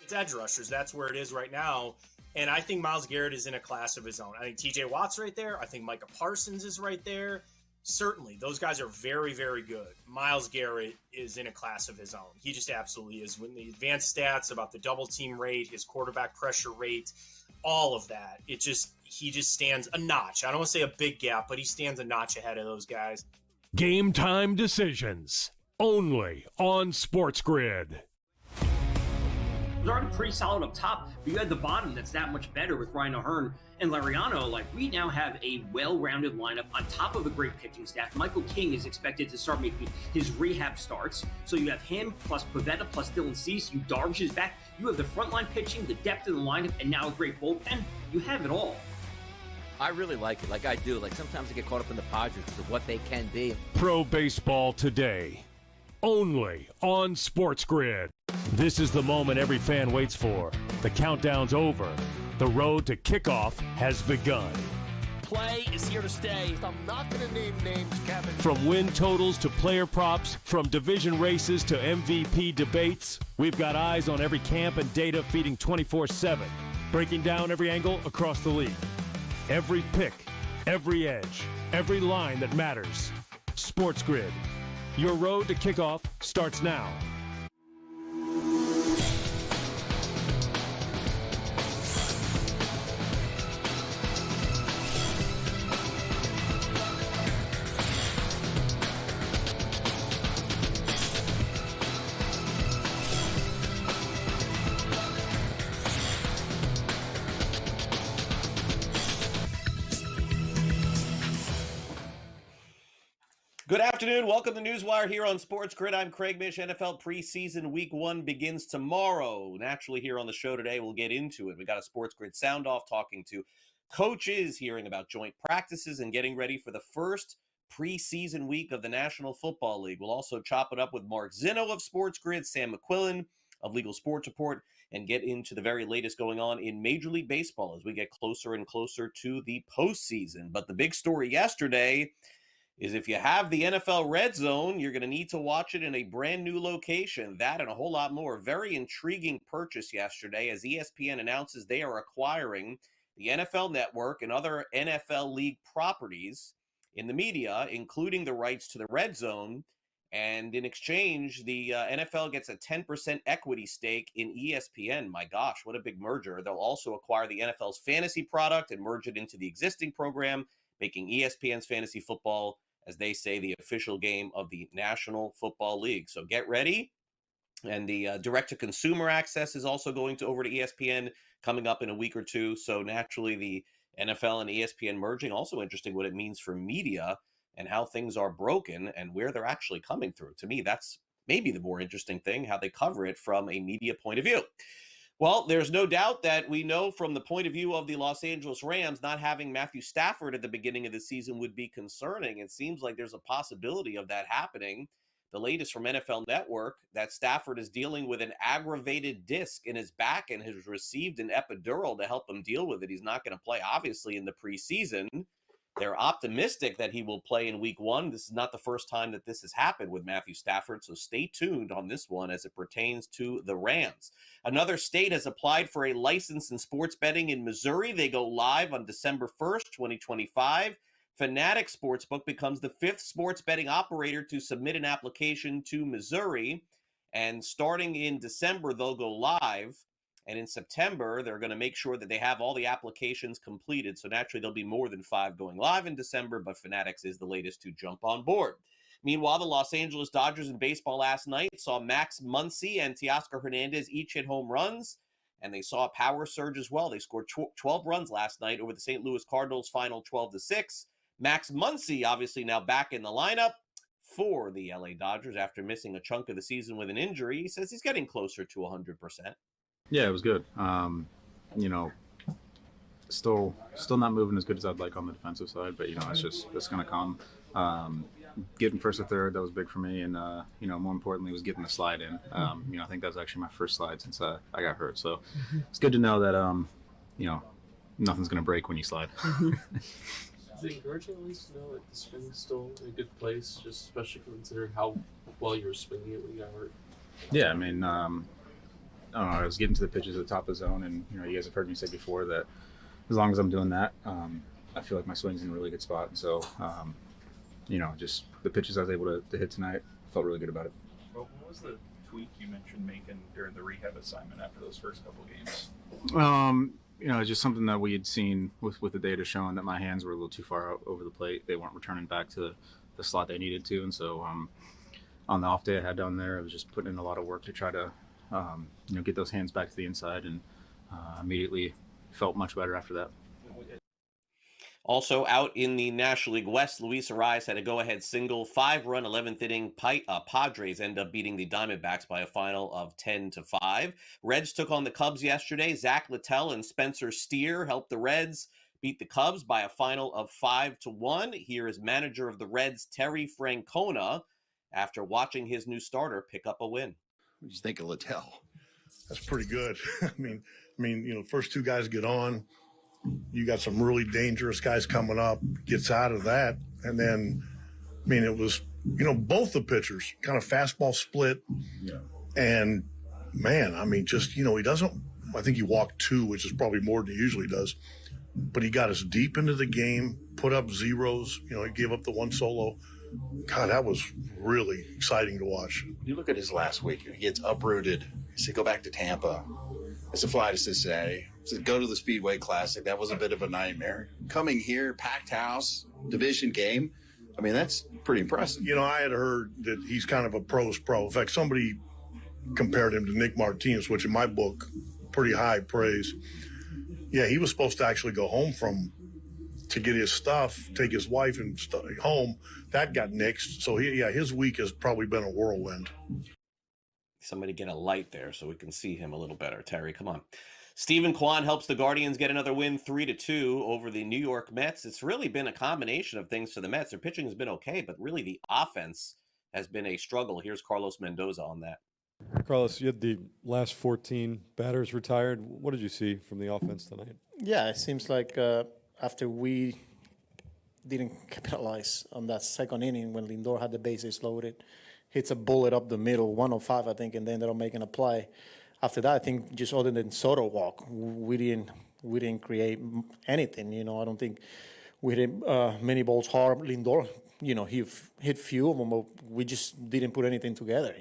It's edge rushers. That's where it is right now. And I think Myles Garrett is in a class of his own. I think TJ Watt's right there. I think Micah Parsons is right there. Certainly, those guys are very, very good. Myles Garrett is in a class of his own. He just absolutely is. When the advanced stats about the double team rate, his quarterback pressure rate, all of that, he just stands a notch. I don't want to say a big gap, but he stands a notch ahead of those guys. Game time decisions only on SportsGrid. It was already pretty solid up top, but you had the bottom that's that much better with Ryan O'Hearn and Lariano. Like, we now have a well-rounded lineup on top of a great pitching staff. Michael King is expected to start making his rehab starts. So you have him plus Pivetta plus Dylan Cease. Darvish is back. You have the frontline pitching, the depth of the lineup, and now a great bullpen. You have it all. I really like it. Like I do. Like sometimes I get caught up in the Padres because of what they can be. Pro Baseball Today. Only on SportsGrid. This is the moment every fan waits for. The countdown's over. The road to kickoff has begun. Play is here to stay. I'm not going to name names, Kevin. From win totals to player props, from division races to MVP debates, we've got eyes on every camp and data feeding 24/7, breaking down every angle across the league. Every pick, every edge, every line that matters. SportsGrid. Your road to kickoff starts now. Good afternoon. Welcome to NewsWire here on SportsGrid. I'm Craig Mish. NFL preseason week 1 begins tomorrow. Naturally, here on the show today, we'll get into it. We got a SportsGrid sound off talking to coaches, hearing about joint practices, and getting ready for the first preseason week of the National Football League. We'll also chop it up with Mark Zinno of SportsGrid, Sam McQuillan of Legal Sports Report, and get into the very latest going on in Major League Baseball as we get closer and closer to the postseason. But the big story yesterday is if you have the NFL Red Zone, you're going to need to watch it in a brand new location. That and a whole lot more. Very intriguing purchase yesterday as ESPN announces they are acquiring the NFL Network and other NFL League properties in the media, including the rights to the Red Zone. And in exchange, the NFL gets a 10% equity stake in ESPN. My gosh, what a big merger. They'll also acquire the NFL's fantasy product and merge it into the existing program, making ESPN's fantasy football, as they say, the official game of the National Football League. So get ready. And the direct-to-consumer access is also going over to ESPN coming up in a week or two. So naturally, the NFL and ESPN merging, also interesting what it means for media and how things are broken and where they're actually coming through. To me, that's maybe the more interesting thing, how they cover it from a media point of view. Well, there's no doubt that we know from the point of view of the Los Angeles Rams, not having Matthew Stafford at the beginning of the season would be concerning. It seems like there's a possibility of that happening. The latest from NFL Network, that Stafford is dealing with an aggravated disc in his back and has received an epidural to help him deal with it. He's not going to play, obviously, in the preseason. They're optimistic that he will play in week 1. This is not the first time that this has happened with Matthew Stafford, so stay tuned on this one as it pertains to the Rams. Another state has applied for a license in sports betting in Missouri. They go live on December 1st, 2025. Fanatics Sportsbook becomes the 5th sports betting operator to submit an application to Missouri, and starting in December, they'll go live. And in September, they're going to make sure that they have all the applications completed. So naturally, there'll be more than 5 going live in December, but Fanatics is the latest to jump on board. Meanwhile, the Los Angeles Dodgers in baseball last night saw Max Muncy and Teoscar Hernandez each hit home runs, and they saw a power surge as well. They scored 12 runs last night over the St. Louis Cardinals final 12-6. Max Muncy obviously now back in the lineup for the LA Dodgers after missing a chunk of the season with an injury. He says he's getting closer to 100%. Yeah, it was good. Still not moving as good as I'd like on the defensive side, but it's going to come. Getting first or third, that was big for me, and more importantly, was getting the slide in. I think that was actually my first slide since I got hurt. So it's good to know that nothing's going to break when you slide. Is it encouraging at least to know that the swing's still in a good place, just especially considering how well you were swinging it when you got hurt? Yeah, I was getting to the pitches at the top of the zone, and you guys have heard me say before that as long as I'm doing that, I feel like my swing's in a really good spot. And so, just the pitches I was able to hit tonight, felt really good about it. Well, what was the tweak you mentioned making during the rehab assignment after those first couple games? It's just something that we had seen with the data showing that my hands were a little too far out over the plate. They weren't returning back to the slot they needed to. And so on the off day I had down there, I was just putting in a lot of work to try to, get those hands back to the inside, and immediately felt much better after that. Also out in the National League West, Luis Arraez had a go-ahead single, 5-run, 11th inning. Padres end up beating the Diamondbacks by a final of 10-5. Reds took on the Cubs yesterday. Zach Littell and Spencer Steer helped the Reds beat the Cubs by a final of 5-1. Here is manager of the Reds, Terry Francona, after watching his new starter pick up a win. What do you think of Littell? That's pretty good. I mean, first two guys get on. You got some really dangerous guys coming up, gets out of that. And then, it was, both the pitchers kind of fastball split. Yeah. And man, he doesn't, I think he walked 2, which is probably more than he usually does, but he got us deep into the game, put up zeros, he gave up the 1 solo. God, that was really exciting to watch. You look at his last week, he gets uprooted. He said, go back to Tampa. It's a fly to Cincinnati. Said, go to the Speedway Classic. That was a bit of a nightmare. Coming here, packed house, division game. That's pretty impressive. I had heard that he's kind of a pro's pro. In fact, somebody compared him to Nick Martinez, which in my book, pretty high praise. Yeah, he was supposed to actually go home to get his stuff, take his wife and home. That got nixed. So, his week has probably been a whirlwind. Somebody get a light there so we can see him a little better. Terry, come on. Stephen Kwan helps the Guardians get another win, 3-2 over the New York Mets. It's really been a combination of things for the Mets. Their pitching has been okay, but really the offense has been a struggle. Here's Carlos Mendoza on that. Carlos, you had the last 14 batters retired. What did you see from the offense tonight? Yeah, it seems like after we didn't capitalize on that second inning when Lindor had the bases loaded, hits a bullet up the middle, 105, I think, and they ended up making a play. After that, I think just other than Soto walk, we didn't create anything. I don't think we hit many balls hard. Lindor, he hit few of them, but we just didn't put anything together.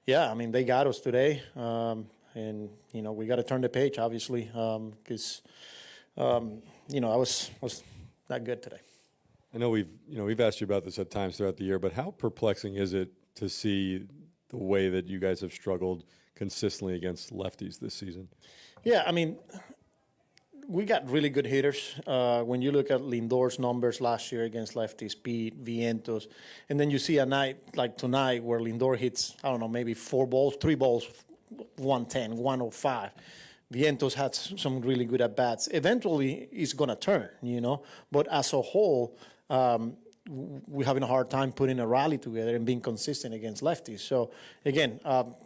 They got us today, and we got to turn the page, obviously, because I was not good today. I know we've asked you about this at times throughout the year, but how perplexing is it to see the way that you guys have struggled consistently against lefties this season? Yeah, we got really good hitters. When you look at Lindor's numbers last year against lefties, Pete, Vientos, and then you see a night like tonight where Lindor hits, maybe 3 balls, 110, 105. Vientos had some really good at-bats. Eventually, it's going to turn, But as a whole, we're having a hard time putting a rally together and being consistent against lefties. So, again,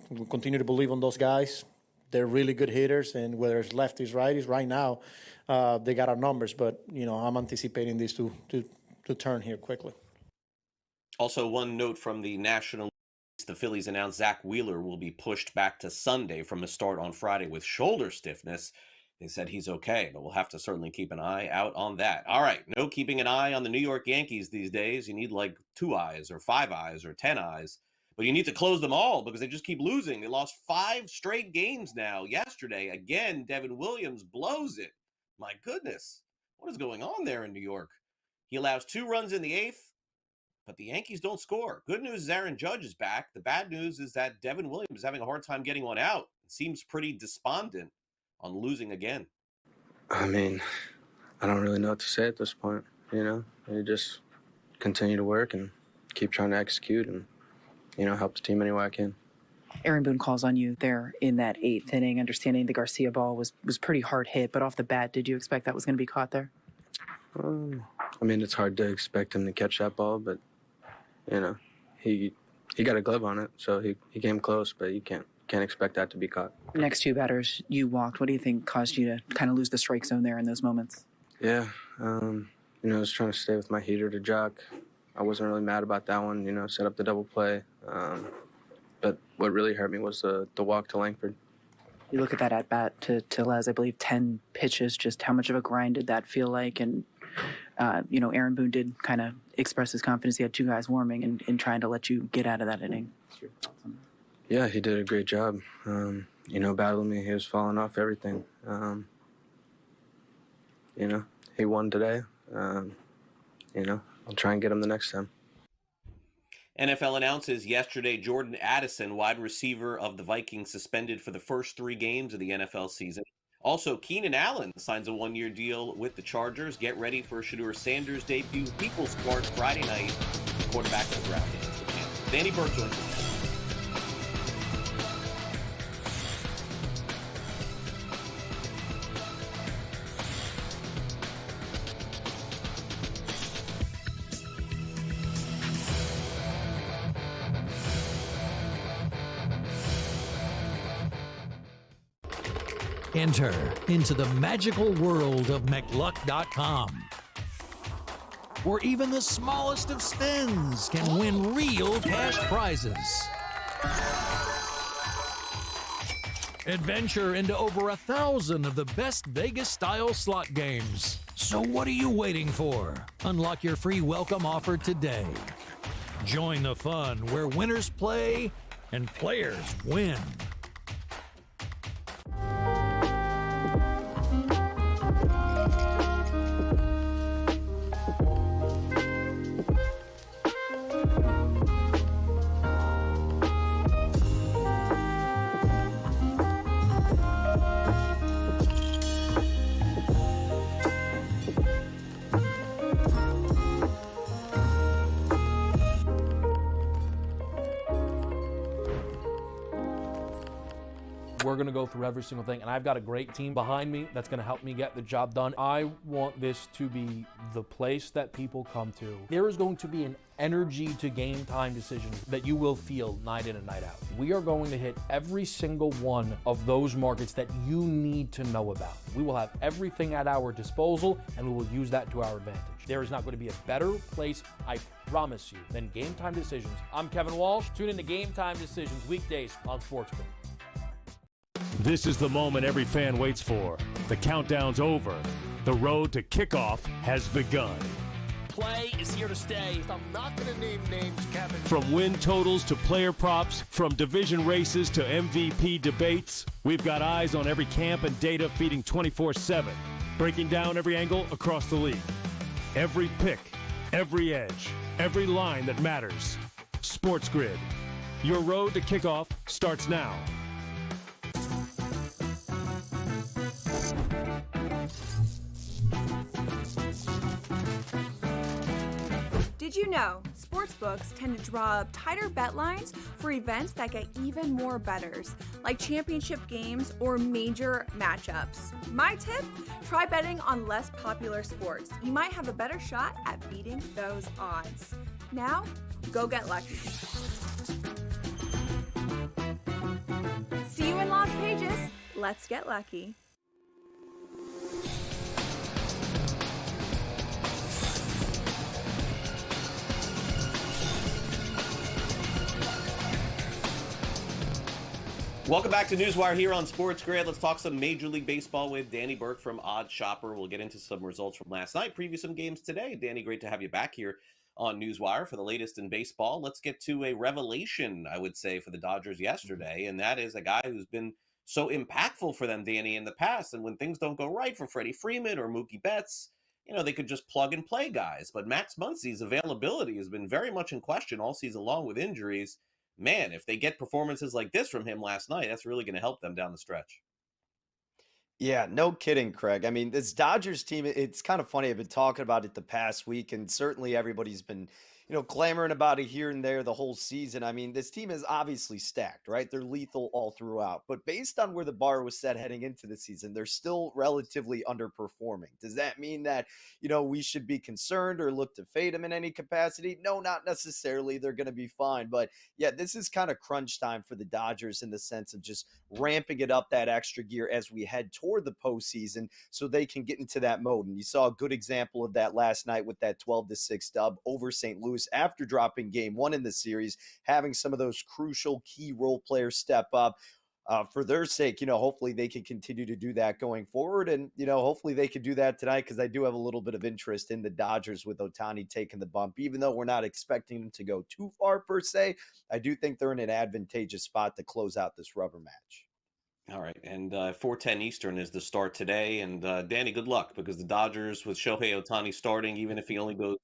we continue to believe on those guys. They're really good hitters, and whether it's lefties, righties, right now, they got our numbers. But, I'm anticipating this to turn here quickly. Also, one note from the National League. The Phillies announced Zach Wheeler will be pushed back to Sunday from a start on Friday with shoulder stiffness. They said he's okay, but we'll have to certainly keep an eye out on that. All right, no keeping an eye on the New York Yankees these days. You need like 2 eyes or 5 eyes or 10 eyes, but you need to close them all because they just keep losing. They lost 5 straight games now. Yesterday, again, Devin Williams blows it. My goodness, what is going on there in New York? He allows 2 runs in the 8th. But the Yankees don't score. Good news is Aaron Judge is back. The bad news is that Devin Williams is having a hard time getting one out. It seems pretty despondent on losing again. I don't really know what to say at this point, You just continue to work and keep trying to execute and, help the team any way I can. Aaron Boone calls on you there in that 8th inning, understanding the Garcia ball was pretty hard hit, but off the bat, did you expect that was going to be caught there? It's hard to expect him to catch that ball, but he got a glove on it, so he came close, but you can't expect that to be caught. Next 2 batters you walked. What do you think caused you to kind of lose the strike zone there in those moments? Yeah, I was trying to stay with my heater to Jock. I wasn't really mad about that one, set up the double play. But what really hurt me was the walk to Langford. You look at that at bat to Les, I believe 10 pitches. Just how much of a grind did that feel like? And Aaron Boone did kind of express his confidence. He had two guys warming and trying to let you get out of that inning. Yeah, he did a great job. Battling me, he was falling off everything. He won today. I'll try and get him the next time. NFL announces yesterday Jordan Addison, wide receiver of the Vikings, suspended for the first 3 games of the NFL season. Also, Keenan Allen signs a 1-year deal with the Chargers. Get ready for Shedeur Sanders' debut. People's Court Friday night, quarterback of the draft against the Panthers. Danny Burke joins us. Enter into the magical world of McLuck.com, where even the smallest of spins can win real cash prizes. Adventure into over 1,000 of the best Vegas-style slot games. So what are you waiting for? Unlock your free welcome offer today. Join the fun where winners play and players win. We're going to go through every single thing, and I've got a great team behind me that's going to help me get the job done. I want this to be the place that people come to. There is going to be an energy to game time decisions that you will feel night in and night out. We are going to hit every single one of those markets that you need to know about. We will have everything at our disposal, and we will use that to our advantage. There is not going to be a better place, I promise you, than Game Time Decisions. I'm Kevin Walsh. Tune in to Game Time Decisions weekdays on SportsGrid. This is the moment every fan waits for. The countdown's over. The road to kickoff has begun. Play is here to stay. I'm not going to name names, Kevin. From win totals to player props, from division races to MVP debates, we've got eyes on every camp and data feeding 24/7, breaking down every angle across the league. Every pick, every edge, every line that matters. SportsGrid. Your road to kickoff starts now. Did you know sportsbooks tend to draw up tighter bet lines for events that get even more bettors, like championship games or major matchups? My tip? Try betting on less popular sports. You might have a better shot at beating those odds. Now, go get lucky. See you in Las Vegas. Let's get lucky. Welcome back to NewsWire here on SportsGrid. Let's talk some Major League Baseball with Danny Burke from Odd Shopper. We'll get into some results from last night, preview some games today. Danny, great to have you back here on NewsWire for the latest in baseball. Let's get to a revelation, I would say, for the Dodgers yesterday, and that is a guy who's been so impactful for them, Danny, in the past. And when things don't go right for Freddie Freeman or Mookie Betts, they could just plug and play guys. But Max Muncy's availability has been very much in question all season long with injuries. Man, if they get performances like this from him last night, that's really going to help them down the stretch. Yeah, no kidding, Craig. I mean, this Dodgers team, it's kind of funny. I've been talking about it the past week, and certainly everybody's been, clamoring about it here and there the whole season. I mean, this team is obviously stacked, right? They're lethal all throughout. But based on where the bar was set heading into the season, they're still relatively underperforming. Does that mean that, we should be concerned or look to fade them in any capacity? No, not necessarily. They're going to be fine. But yeah, this is kind of crunch time for the Dodgers in the sense of just ramping it up that extra gear as we head toward the postseason so they can get into that mode. And you saw a good example of that last night with that 12-6 dub over St. Louis Dodgers after dropping game one in the series, having some of those crucial key role players step up. For their sake, hopefully they can continue to do that going forward. And, hopefully they can do that tonight, because I do have a little bit of interest in the Dodgers with Ohtani taking the bump. Even though we're not expecting them to go too far per se, I do think they're in an advantageous spot to close out this rubber match. All right, and 4:10 Eastern is the start today. And Danny, good luck, because the Dodgers with Shohei Ohtani starting, even if he only goes,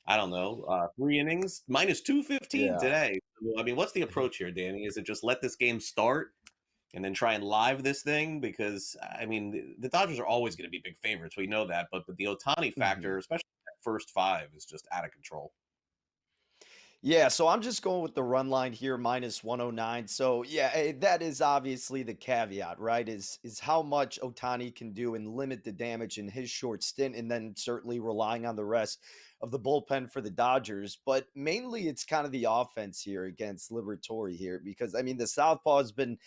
I don't know, 3 innings, minus 215 Yeah. today. I mean, what's the approach here, Danny? Is it just let this game start and then try and live this thing? Because, I mean, the Dodgers are always going to be big favorites. We know that. But the Ohtani factor, especially that first five, is just out of control. Yeah, so I'm just going with the run line here, minus 109. So yeah, that is obviously the caveat, right? Is how much Otani can do and limit the damage in his short stint, and then certainly relying on the rest of the bullpen for the Dodgers. But mainly it's kind of the offense here against Liberatore here, because I mean the Southpaw has been,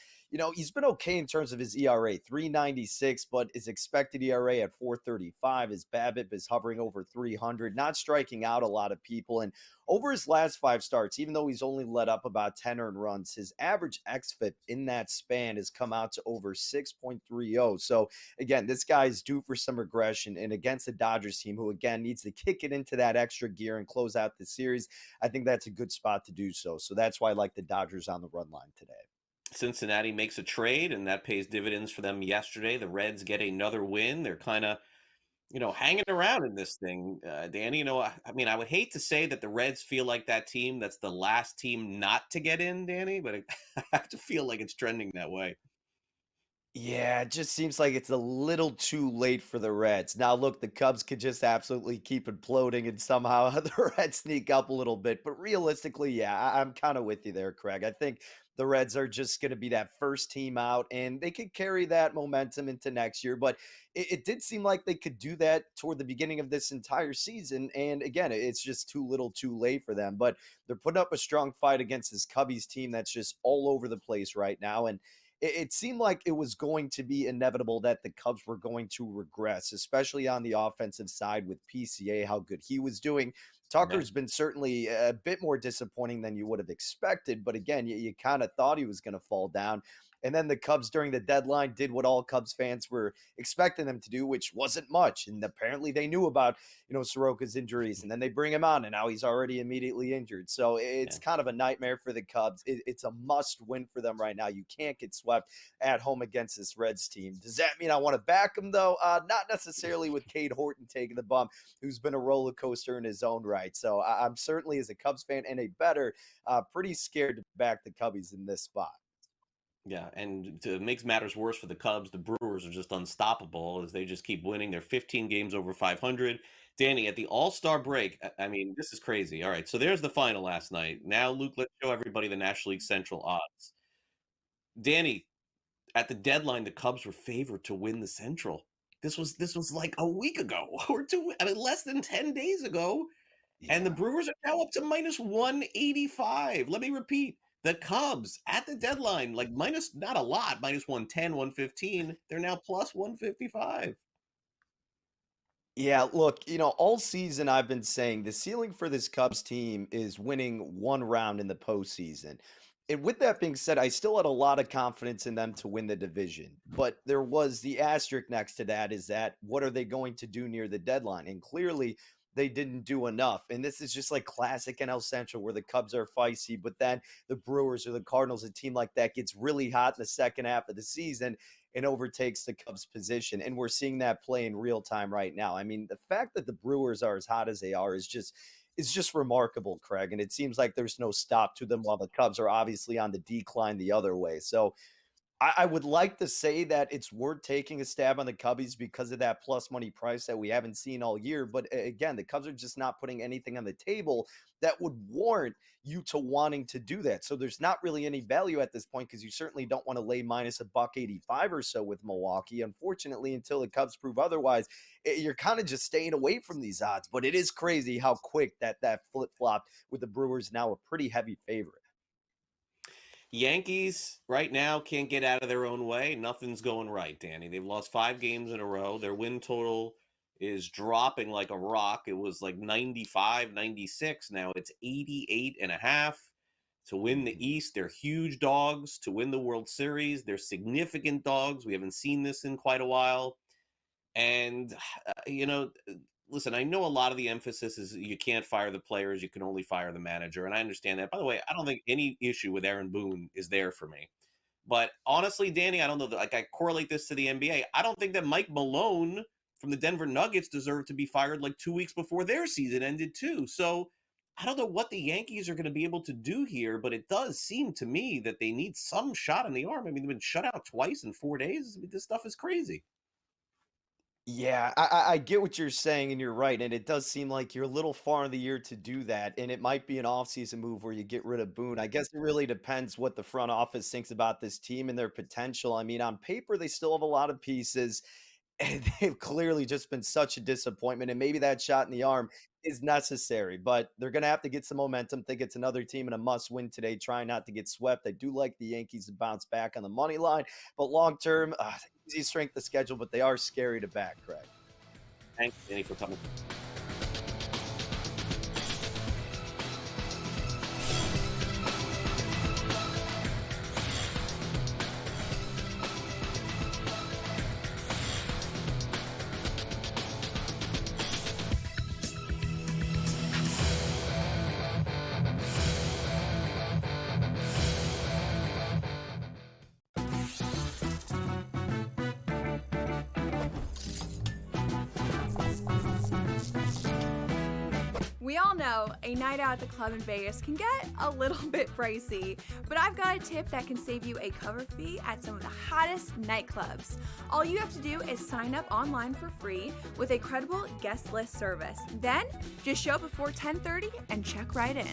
he's been okay in terms of his ERA, 396, but his expected ERA at 435. His BABIP is hovering over 300, not striking out a lot of people. And over his last 5 starts, even though he's only let up about 10 earned runs, his average xFIP in that span has come out to over 6.30. So again, this guy's due for some regression, and against the Dodgers team, who again needs to kick it into that extra gear and close out the series, I think that's a good spot to do so. So that's why I like the Dodgers on the run line today. Cincinnati makes a trade, and that pays dividends for them yesterday. The Reds get another win. They're kind of, hanging around in this thing. Danny, I mean, I would hate to say that the Reds feel like that team that's the last team not to get in, Danny, but I have to feel like it's trending that way. Yeah, it just seems like it's a little too late for the Reds. Now, look, the Cubs could just absolutely keep imploding and somehow the Reds sneak up a little bit. But realistically, yeah, I'm kind of with you there, Craig. I think the Reds are just going to be that first team out, and they could carry that momentum into next year. But it did seem like they could do that toward the beginning of this entire season. And again, it's just too little too late for them. But they're putting up a strong fight against this Cubbies team that's just all over the place right now. And it seemed like it was going to be inevitable that the Cubs were going to regress, especially on the offensive side with PCA, how good he was doing. Tucker's been certainly a bit more disappointing than you would have expected. But again, you kind of thought he was going to fall down. And then the Cubs during the deadline did what all Cubs fans were expecting them to do, which wasn't much. And apparently they knew about, Soroka's injuries, and then they bring him on and now he's already immediately injured. So it's kind of a nightmare for the Cubs. It's a must win for them right now. You can't get swept at home against this Reds team. Does that mean I want to back them though? Not necessarily with Cade Horton taking the bump, who's been a roller coaster in his own right. So I'm certainly, as a Cubs fan and a better, pretty scared to back the Cubbies in this spot. Yeah, and to make matters worse for the Cubs, the Brewers are just unstoppable as they just keep winning. They're 15 games over 500. Danny, at the All-Star break, I mean, this is crazy. All right, so there's the final last night. Now, Luke, let's show everybody the National League Central odds. Danny, at the deadline, the Cubs were favored to win the Central. This was like a week ago or two. I mean, less than 10 days ago. Yeah. And the Brewers are now up to minus 185. Let me repeat. The Cubs at the deadline, like minus, not a lot, minus 110, 115. They're now plus 155. Yeah, look, all season I've been saying the ceiling for this Cubs team is winning one round in the postseason. And with that being said, I still had a lot of confidence in them to win the division. But there was the asterisk next to that, is that what are they going to do near the deadline? And clearly they didn't do enough. And this is just like classic NL Central, where the Cubs are feisty, but then the Brewers or the Cardinals, a team like that, gets really hot in the second half of the season and overtakes the Cubs' position. And we're seeing that play in real time right now. I mean, the fact that the Brewers are as hot as they are is just remarkable, Craig. And it seems like there's no stop to them, while the Cubs are obviously on the decline the other way. So I would like to say that it's worth taking a stab on the Cubbies because of that plus money price that we haven't seen all year. But again, the Cubs are just not putting anything on the table that would warrant you to wanting to do that. So there's not really any value at this point, because you certainly don't want to lay minus $1.85 or so with Milwaukee. Unfortunately, until the Cubs prove otherwise, you're kind of just staying away from these odds. But it is crazy how quick that flip-flopped, with the Brewers now a pretty heavy favorite. Yankees right now can't get out of their own way. Nothing's going right, Danny. They've lost 5 games in a row. Their win total is dropping like a rock. It was like 95, 96. Now it's 88.5. To win the East, they're huge dogs. To win the World Series, they're significant dogs. We haven't seen this in quite a while. And, listen, I know a lot of the emphasis is you can't fire the players, you can only fire the manager. And I understand that. By the way, I don't think any issue with Aaron Boone is there for me. But honestly, Danny, I don't know that, like, I correlate this to the NBA. I don't think that Mike Malone from the Denver Nuggets deserved to be fired like 2 weeks before their season ended too. So I don't know what the Yankees are going to be able to do here, but it does seem to me that they need some shot in the arm. I mean, they've been shut out twice in 4 days. I mean, this stuff is crazy. Yeah, I get what you're saying, and you're right. And it does seem like you're a little far in the year to do that. And it might be an offseason move where you get rid of Boone. I guess it really depends what the front office thinks about this team and their potential. I mean, on paper, they still have a lot of pieces, and they've clearly just been such a disappointment. And maybe that shot in the arm is necessary, but they're going to have to get some momentum. Think it's another team in a must win today, trying not to get swept. I do like the Yankees to bounce back on the money line, but long term, easy strength of schedule, but they are scary to back, Craig. Thanks, Danny, for coming. We all know a night out at the club in Vegas can get a little bit pricey, but I've got a tip that can save you a cover fee at some of the hottest nightclubs. All you have to do is sign up online for free with a credible guest list service. Then, just show up before 10:30 and check right in.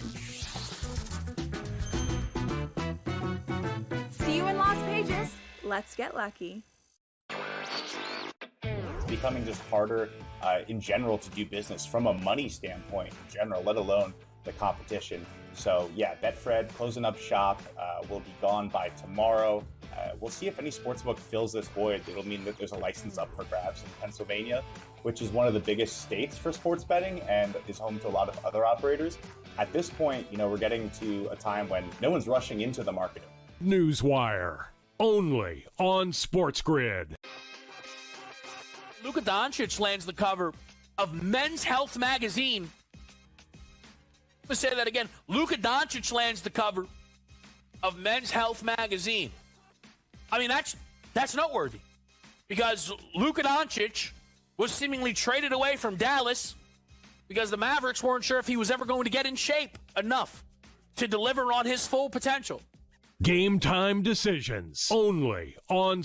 See you in Las Vegas. Let's get lucky. It's becoming just harder in general to do business from a money standpoint in general, let alone the competition. So yeah, Betfred closing up shop, will be gone by tomorrow. We'll see if any sportsbook fills this void. It'll mean that there's a license up for grabs in Pennsylvania, which is one of the biggest states for sports betting and is home to a lot of other operators. At this point, we're getting to a time when no one's rushing into the market. NewsWire, only on SportsGrid. Luka Doncic lands the cover of Men's Health magazine. Let me say that again. Luka Doncic lands the cover of Men's Health magazine. I mean, that's noteworthy because Luka Doncic was seemingly traded away from Dallas because the Mavericks weren't sure if he was ever going to get in shape enough to deliver on his full potential. Game time decisions, only on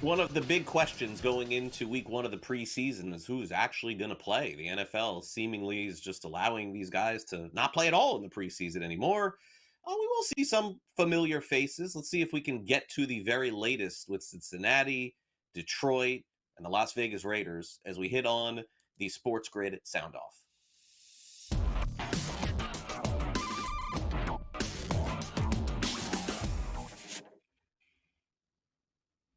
One of the big questions going into week one of the preseason is who's actually going to play. The NFL seemingly is just allowing these guys to not play at all in the preseason anymore. We will see some familiar faces. Let's see if we can get to the very latest with Cincinnati, Detroit, and the Las Vegas Raiders as we hit on the SportsGrid sound off.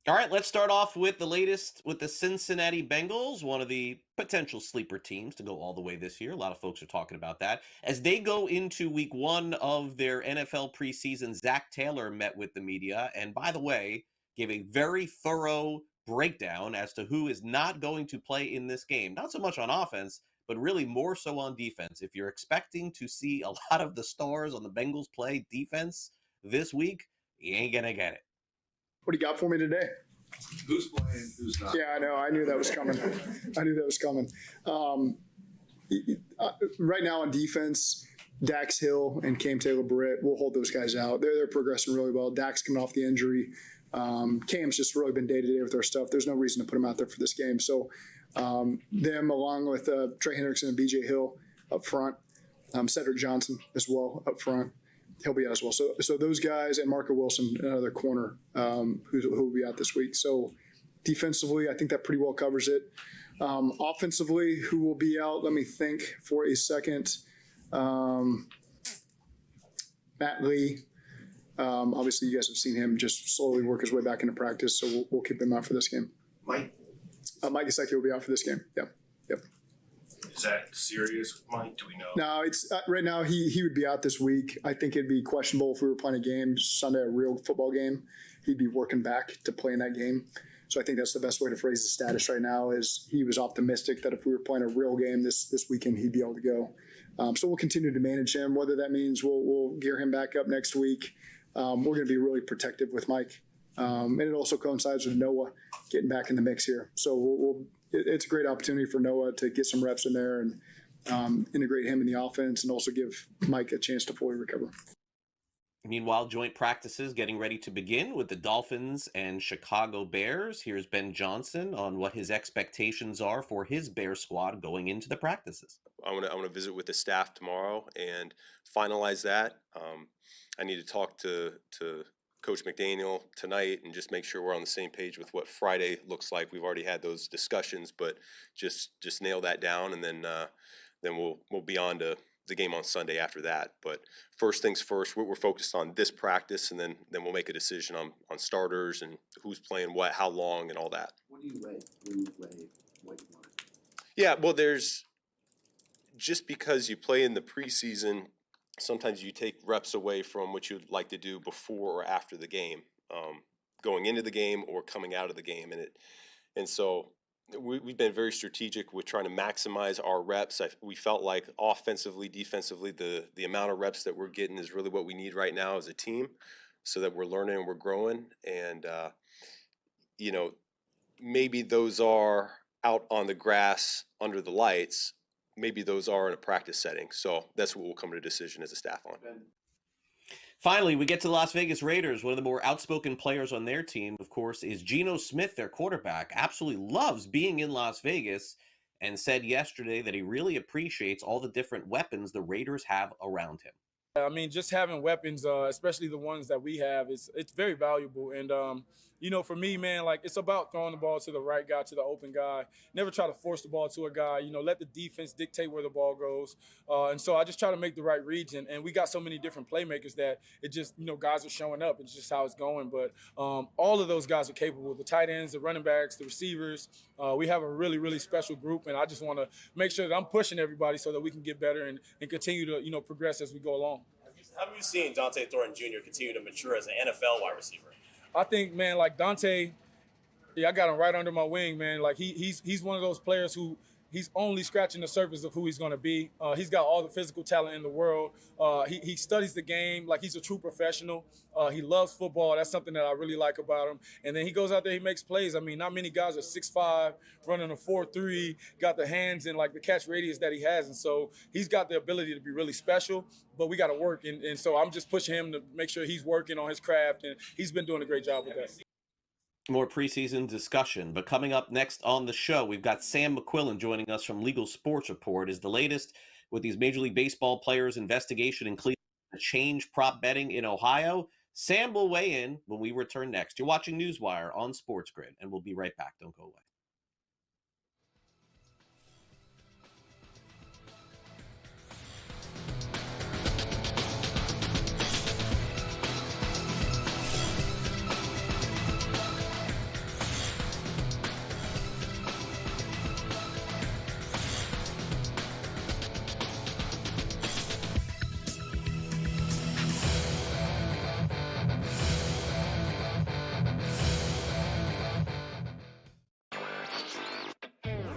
All right, let's start off with the latest with the Cincinnati Bengals, one of the potential sleeper teams to go all the way this year. A lot of folks are talking about that. As they go into week one of their NFL preseason, Zach Taylor met with the media and, by the way, gave a very thorough breakdown as to who is not going to play in this game. Not so much on offense, but really more so on defense. If you're expecting to see a lot of the stars on the Bengals play defense this week, you ain't going to get it. What do you got for me today? Who's playing, who's not? Yeah, I know. I knew that was coming. right now on defense, Dax Hill and Cam Taylor-Britt, we'll hold those guys out. They're progressing really well. Dax coming off the injury. Cam's just really been day-to-day with our stuff. There's no reason to put him out there for this game. So them, along with Trey Hendrickson and B.J. Hill up front, Cedric Johnson as well up front. He'll be out as well. So those guys and Marco Wilson, another corner, who will be out this week. So defensively, I think that pretty well covers it. Offensively, who will be out? Let me think for a second. Matt Lee. Obviously, you guys have seen him just slowly work his way back into practice, so we'll keep him out for this game. Mike Gesicki will be out for this game. Yep. Is that serious, Mike? Do we know? No, it's right now he would be out this week. I think it'd be questionable if we were playing a game Sunday, a real football game. He'd be working back to play in that game. So I think that's the best way to phrase the status right now is he was optimistic that if we were playing a real game this weekend, he'd be able to go. So we'll continue to manage him. Whether that means we'll gear him back up next week. We're going to be really protective with Mike. And it also coincides with Noah getting back in the mix here. So it's a great opportunity for Noah to get some reps in there and integrate him in the offense and also give Mike a chance to fully recover. Meanwhile, joint practices getting ready to begin with the Dolphins and Chicago Bears. Here's Ben Johnson on what his expectations are for his Bear squad going into the practices. I want to visit with the staff tomorrow and finalize that. I need to talk to Coach McDaniel tonight and just make sure we're on the same page with what Friday looks like. We've already had those discussions, but just nail that down, and then we'll be on to the game on Sunday after that. But first things first, we're focused on this practice, and then we'll make a decision on starters and who's playing what, how long, and all that. What do you weigh when you play what you want? Yeah, well, just because you play in the preseason, sometimes you take reps away from what you'd like to do before or after the game, going into the game or coming out of the game, and so we've been very strategic with trying to maximize our reps. We felt like offensively, defensively, the amount of reps that we're getting is really what we need right now as a team, so that we're learning and we're growing. And maybe those are out on the grass under the lights. Maybe those are in a practice setting. So that's what we'll come to a decision as a staff on. Finally, we get to the Las Vegas Raiders. One of the more outspoken players on their team, of course, is Geno Smith, their quarterback. Absolutely loves being in Las Vegas and said yesterday that he really appreciates all the different weapons the Raiders have around him. I mean, just having weapons, especially the ones that we have, it's very valuable. And, for me, man, like it's about throwing the ball to the right guy, to the open guy. Never try to force the ball to a guy. Let the defense dictate where the ball goes. And so I just try to make the right reads. And we got so many different playmakers that it just, guys are showing up. It's just how it's going. But all of those guys are capable. The tight ends, the running backs, the receivers. We have a really, really special group. And I just want to make sure that I'm pushing everybody so that we can get better and continue to, progress as we go along. How have you seen Dante Thornton Jr. continue to mature as an NFL wide receiver? I think, man, like Dante, I got him right under my wing, man. Like he's one of those players who he's only scratching the surface of who he's going to be. He's got all the physical talent in the world. He studies the game like he's a true professional. He loves football. That's something that I really like about him. And then he goes out there, he makes plays. I mean, not many guys are 6'5", running a 4.3, got the hands and like the catch radius that he has. And so he's got the ability to be really special, but we got to work. And so I'm just pushing him to make sure he's working on his craft, and he's been doing a great job with that. More preseason discussion, but coming up next on the show, we've got Sam McQuillan joining us from Legal Sports Report. Is the latest with these Major League Baseball players' investigation in Cleveland to change prop betting in Ohio. Sam will weigh in when we return next. You're watching NewsWire on SportsGrid, and we'll be right back. Don't go away.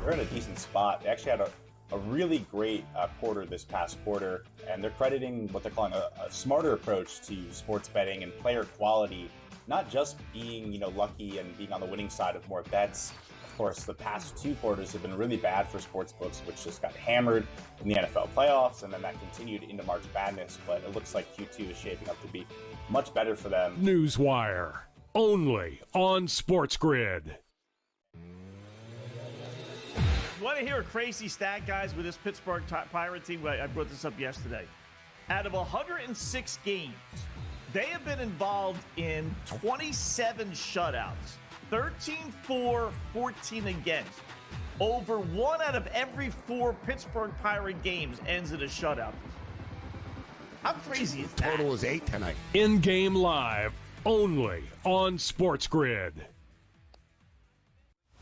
They're in a decent spot. They actually had a really great quarter this past quarter, and they're crediting what they're calling a smarter approach to sports betting and player quality, not just being lucky and being on the winning side of more bets. course, the past 2 quarters have been really bad for sportsbooks, which just got hammered in the NFL playoffs, and then that continued into March Madness. But it looks like Q2 is shaping up to be much better for them. NewsWire, only on SportsGrid. You want to hear a crazy stat, guys, with this Pittsburgh Pirate team? I brought this up yesterday. Out of 106 games, they have been involved in 27 shutouts, 13 for, 14 against. Over 1 out of every 4 Pittsburgh Pirate games ends in a shutout. How crazy is that? Total is 8 tonight. In-game live, only on SportsGrid.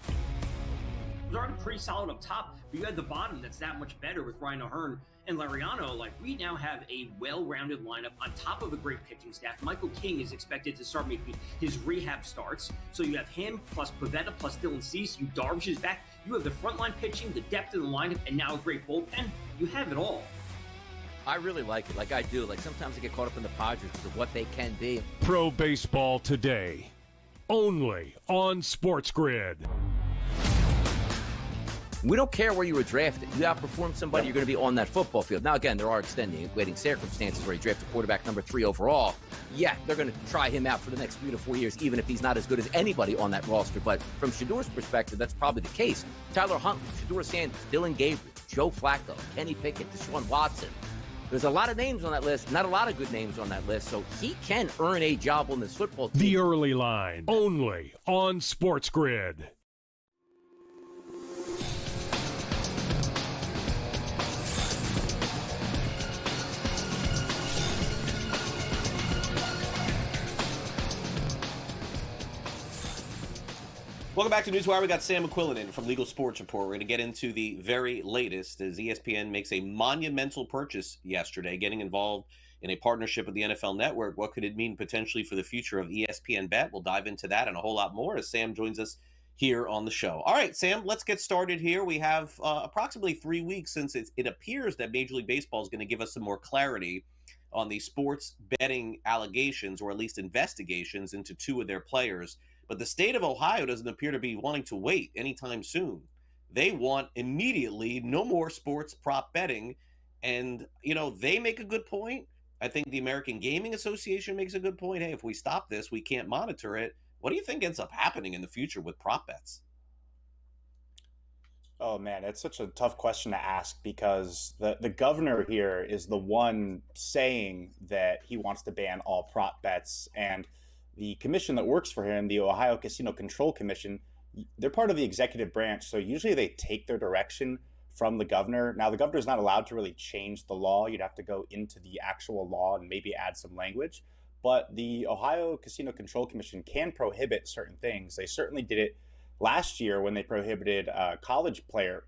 It was already pretty solid up top, but you had the bottom that's that much better with Ryan O'Hearn and Lariano. Like, we now have a well-rounded lineup on top of a great pitching staff. Michael King is expected to start making his rehab starts. So you have him plus Pivetta plus Dylan Cease. You Darvish is back. You have the frontline pitching, the depth of the lineup, and now a great bullpen. You have it all. I really like it. Like I do. Like sometimes I get caught up in the Padres because of what they can be. Pro Baseball Today, only on SportsGrid. We don't care where you were drafted. You outperform somebody, you're going to be on that football field. Now, again, there are extenuating circumstances where you draft a quarterback number 3 overall. Yeah, they're going to try him out for the next 3 to 4 years, even if he's not as good as anybody on that roster. But from Shadur's perspective, that's probably the case. Tyler Huntley, Shador Sanders, Dylan Gabriel, Joe Flacco, Kenny Pickett, Deshaun Watson. There's a lot of names on that list, not a lot of good names on that list, so he can earn a job on this football team. The Early Line, only on SportsGrid. Welcome back to NewsWire. We got Sam McQuillan in from Legal Sports Report. We're going to get into the very latest as ESPN makes a monumental purchase yesterday, getting involved in a partnership with the NFL Network. What could it mean potentially for the future of ESPN Bet? We'll dive into that and a whole lot more as Sam joins us here on the show. All right, Sam, let's get started here. We have approximately 3 weeks since it appears that Major League Baseball is going to give us some more clarity on the sports betting allegations, or at least investigations into 2 of their players. But the state of Ohio doesn't appear to be wanting to wait anytime soon. They want immediately no more sports prop betting. And, you know, they make a good point. I think the American Gaming Association makes a good point. Hey, if we stop this, we can't monitor it. What do you think ends up happening in the future with prop bets? Oh, man, it's such a tough question to ask because the governor here is the one saying that he wants to ban all prop bets. And the commission that works for him, the Ohio Casino Control Commission, they're part of the executive branch. So usually they take their direction from the governor. Now, the governor's not allowed to really change the law. You'd have to go into the actual law and maybe add some language. But the Ohio Casino Control Commission can prohibit certain things. They certainly did it last year when they prohibited college player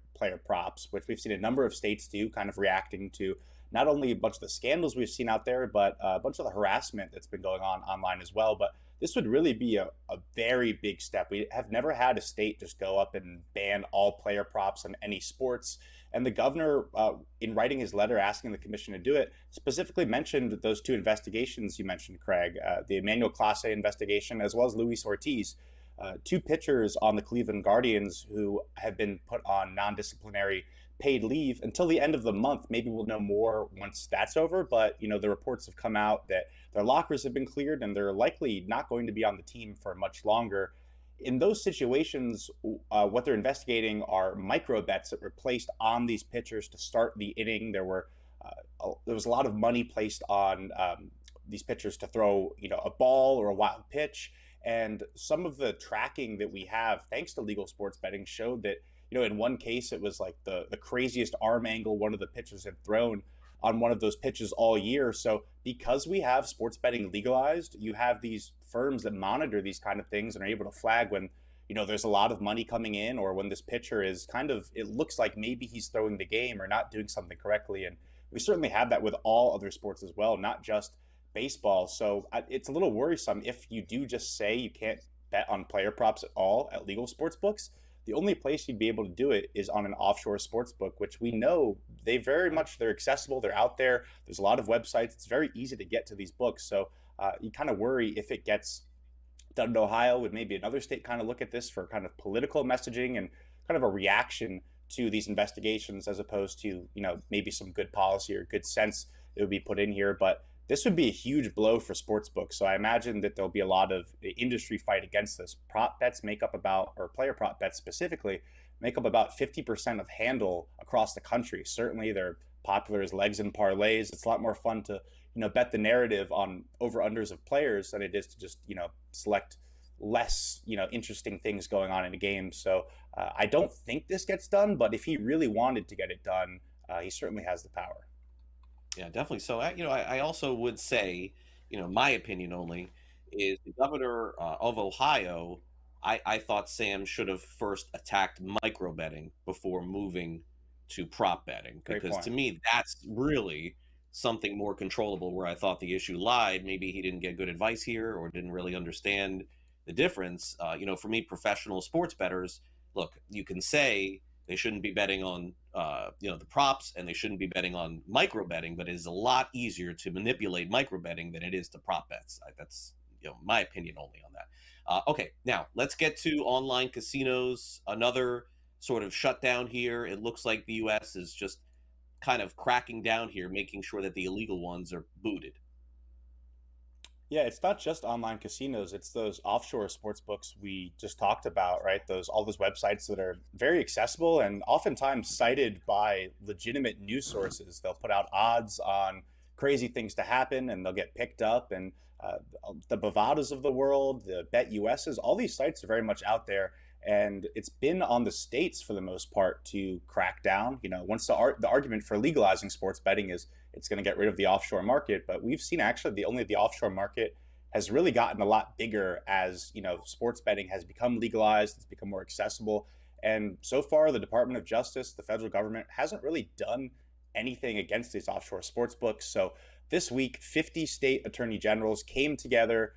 props, which we've seen a number of states do, kind of reacting to not only a bunch of the scandals we've seen out there, but a bunch of the harassment that's been going on online as well. But this would really be a very big step. We have never had a state just go up and ban all player props on any sports. And the governor, in writing his letter asking the commission to do it, specifically mentioned those 2 investigations you mentioned, Craig, the Emmanuel Clase investigation, as well as Luis Ortiz, 2 pitchers on the Cleveland Guardians who have been put on non-disciplinary paid leave until the end of the month. Maybe we'll know more once that's over. But, you know, the reports have come out that their lockers have been cleared and they're likely not going to be on the team for much longer. In those situations, what they're investigating are micro bets that were placed on these pitchers to start the inning. There was a lot of money placed on these pitchers to throw, you know, a ball or a wild pitch. And some of the tracking that we have, thanks to legal sports betting, showed that, you know, in one case, it was like the craziest arm angle one of the pitchers had thrown on one of those pitches all year. So because we have sports betting legalized, you have these firms that monitor these kind of things and are able to flag when, you know, there's a lot of money coming in, or when this pitcher is kind of, it looks like maybe he's throwing the game or not doing something correctly. And we certainly have that with all other sports as well, not just baseball. So it's a little worrisome if you do just say you can't bet on player props at all at legal sports books. The only place you'd be able to do it is on an offshore sports book, which we know they're accessible, they're out there. There's a lot of websites. It's very easy to get to these books. So you kind of worry if it gets done in Ohio, would maybe another state kind of look at this for kind of political messaging and kind of a reaction to these investigations, as opposed to, maybe some good policy or good sense that would be put in here. But this would be a huge blow for sportsbooks. So I imagine that there'll be a lot of industry fight against this. Prop bets make up about, or player prop bets specifically, make up about 50% of handle across the country. Certainly they're popular as legs and parlays. It's a lot more fun to, bet the narrative on over-unders of players than it is to just, select less, interesting things going on in a game. So I don't think this gets done, but if he really wanted to get it done, he certainly has the power. Yeah, definitely. So, I also would say, my opinion only is the governor of Ohio, I thought Sam should have first attacked micro betting before moving to prop betting. Great Because point. to me, that's really something more controllable, where I thought the issue lied. Maybe he didn't get good advice here or didn't really understand the difference. For me, professional sports bettors, look, you can say they shouldn't be betting on, the props, and they shouldn't be betting on micro betting, but it is a lot easier to manipulate micro betting than it is to prop bets. That's, my opinion only on that. Okay, now let's get to online casinos. Another sort of shutdown here. It looks like the U.S. is just kind of cracking down here, making sure that the illegal ones are booted. Yeah, it's not just online casinos. It's those offshore sports books we just talked about, right? All those websites that are very accessible and oftentimes cited by legitimate news sources. They'll put out odds on crazy things to happen, and they'll get picked up. And the Bovadas of the world, the Bet US's, all these sites are very much out there. And it's been on the states for the most part to crack down. Once the argument for legalizing sports betting is it's going to get rid of the offshore market, but we've seen actually the offshore market has really gotten a lot bigger as sports betting has become legalized. It's become more accessible, and so far the Department of Justice, the federal government, hasn't really done anything against these offshore sports books. So this week, 50 state attorney generals came together,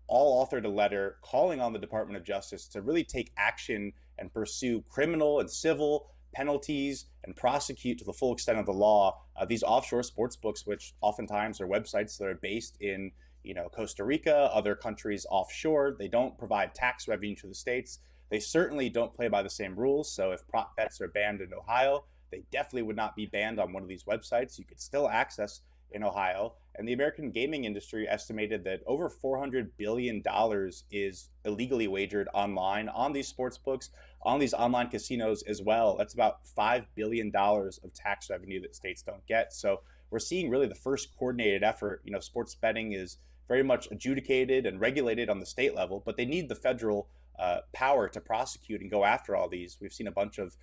all authored a letter calling on the Department of Justice to really take action and pursue criminal and civil penalties and prosecute to the full extent of the law these offshore sports books, which oftentimes are websites that are based in Costa Rica, other countries offshore. They don't provide tax revenue to the states. They certainly don't play by the same rules. So if prop bets are banned in Ohio, they definitely would not be banned on one of these websites. You could still access in Ohio. And the American gaming industry estimated that over $400 billion is illegally wagered online on these sports books, on these online casinos as well. That's about $5 billion of tax revenue that states don't get. So we're seeing really the first coordinated effort. Sports betting is very much adjudicated and regulated on the state level, but they need the federal power to prosecute and go after all these. We've seen a bunch of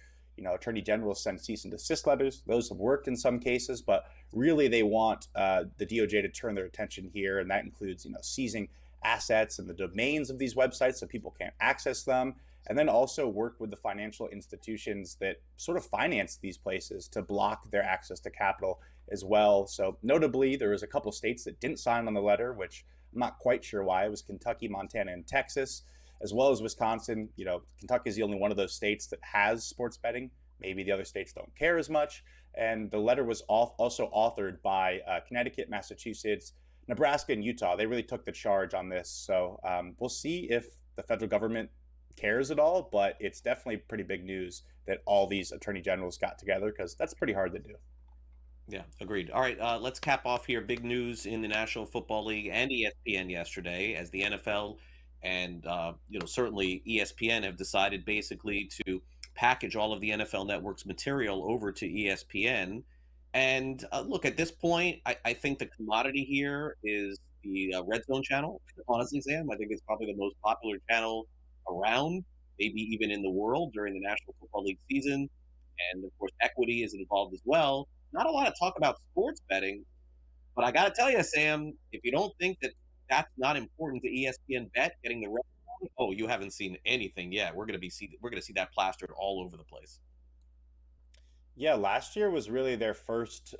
attorney generals send cease and desist letters. Those have worked in some cases, but really they want the DOJ to turn their attention here, and that includes seizing assets and the domains of these websites so people can't access them, and then also work with the financial institutions that sort of finance these places to block their access to capital as well. So notably, there was a couple of states that didn't sign on the letter, which I'm not quite sure why. It was Kentucky, Montana, and Texas, as well as Wisconsin. Kentucky is the only one of those states that has sports betting. Maybe the other states don't care as much. And the letter was also authored by Connecticut, Massachusetts, Nebraska, and Utah. They really took the charge on this. So we'll see if the federal government cares at all, but it's definitely pretty big news that all these attorney generals got together, because that's pretty hard to do. Yeah, agreed. All right, let's cap off here. Big news in the National Football League and ESPN yesterday, as the NFL and certainly ESPN have decided basically to package all of the NFL Network's material over to ESPN. And look, at this point, I think the commodity here is the Red Zone channel. Honestly, Sam, I think it's probably the most popular channel around, maybe even in the world, during the National Football League season. And of course, equity is involved as well. Not a lot of talk about sports betting, but I got to tell you, Sam, if you don't think that that's not important to ESPN Bet getting the Red Zone, oh, you haven't seen anything yet. We're going to see that plastered all over the place. Yeah, last year was really their first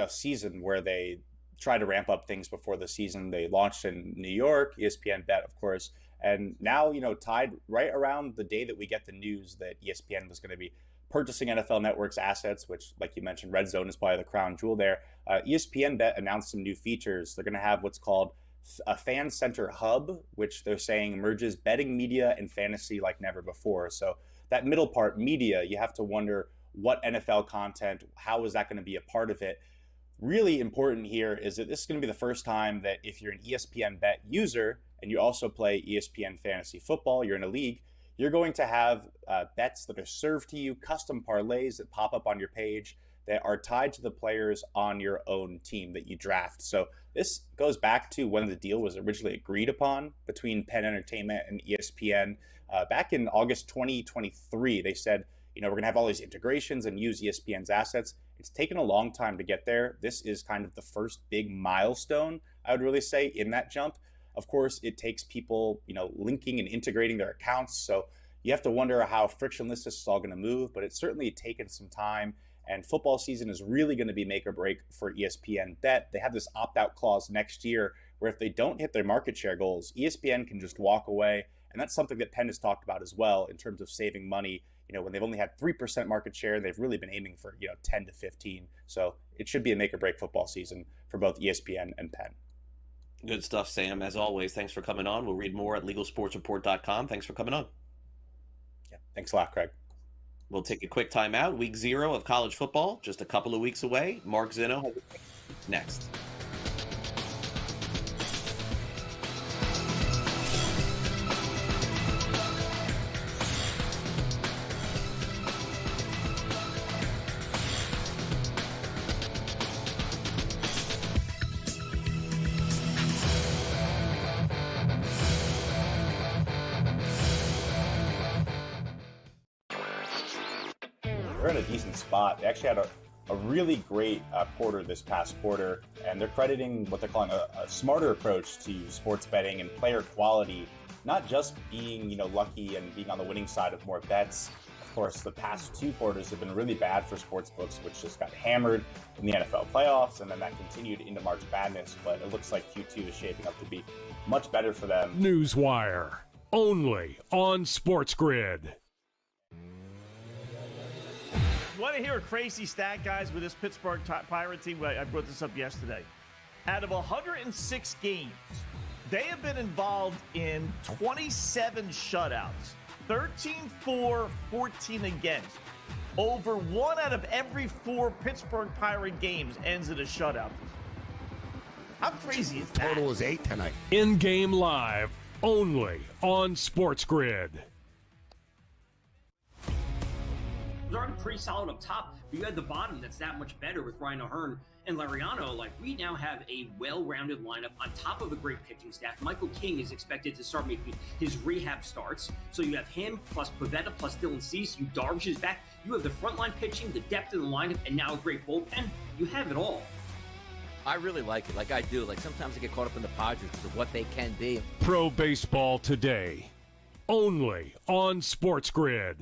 season where they tried to ramp up things before the season. They launched in New York, ESPN Bet, of course, and now tied right around the day that we get the news that ESPN was going to be purchasing NFL Network's assets, which, like you mentioned, Red Zone is probably the crown jewel there. ESPN Bet announced some new features. They're going to have what's called a fan center hub, which they're saying merges betting media and fantasy like never before. So that middle part, media, you have to wonder what NFL content, how is that going to be a part of it? Really important here is that this is going to be the first time that if you're an ESPN Bet user and you also play ESPN Fantasy Football, you're in a league, you're going to have bets that are served to you, custom parlays that pop up on your page that are tied to the players on your own team that you draft. So this goes back to when the deal was originally agreed upon between Penn Entertainment and ESPN. Back in August 2023, they said, we're going to have all these integrations and use ESPN's assets. It's taken a long time to get there. This is kind of the first big milestone, I would really say, in that jump. Of course, it takes people, linking and integrating their accounts. So you have to wonder how frictionless this is all going to move, but it's certainly taken some time. And football season is really going to be make or break for ESPN Bet. They have this opt-out clause next year where if they don't hit their market share goals, ESPN can just walk away. And that's something that Penn has talked about as well in terms of saving money. When they've only had 3% market share, they've really been aiming for 10 to 15. So it should be a make or break football season for both ESPN and Penn. Good stuff, Sam. As always, thanks for coming on. We'll read more at LegalSportsReport.com. Thanks for coming on. Yeah, thanks a lot, Craig. We'll take a quick timeout. Week 0 of college football, just a couple of weeks away. Mark Zinno has next. They're in a decent spot. They actually had a really great quarter this past quarter, and they're crediting what they're calling a smarter approach to sports betting and player quality, not just being lucky and being on the winning side of more bets. Of course, the past 2 quarters have been really bad for sports books, which just got hammered in the NFL playoffs, and then that continued into March Madness. But it looks like Q2 is shaping up to be much better for them. NewsWire, only on SportsGrid. You want to hear a crazy stat, guys, with this Pittsburgh Pirates team? I brought this up yesterday. Out of 106 games, they have been involved in 27 shutouts, 13-4, 14 against. Over 1 out of every 4 Pittsburgh Pirate games ends in a shutout. How crazy is that? Total is 8 tonight. In-game live, only on SportsGrid. Was already pretty solid up top, but you had the bottom that's that much better with Ryan O'Hearn and Lariano. We now have a well-rounded lineup on top of a great pitching staff. Michael King is expected to start making his rehab starts. So you have him plus Pivetta plus Dylan Cease. You Darvish is back. You have the frontline pitching, the depth in the lineup, and now a great bullpen. You have it all. I really like it. I do. Sometimes I get caught up in the Padres of what they can be. Pro Baseball Today, only on SportsGrid.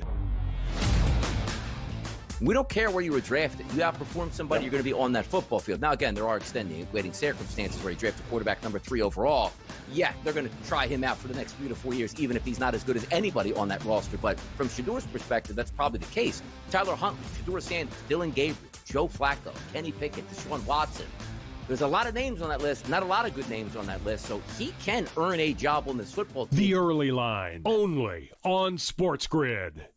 We don't care where you were drafted. You outperform somebody, you're going to be on that football field. Now, again, there are extenuating circumstances where you draft a quarterback number 3 overall. Yeah, they're going to try him out for the next 3 to 4 years, even if he's not as good as anybody on that roster. But from Shadur's perspective, that's probably the case. Tyler Huntley, Shadur Sanders, Dylan Gabriel, Joe Flacco, Kenny Pickett, Deshaun Watson. There's a lot of names on that list, not a lot of good names on that list, so he can earn a job on this football team. The Early Line, only on SportsGrid.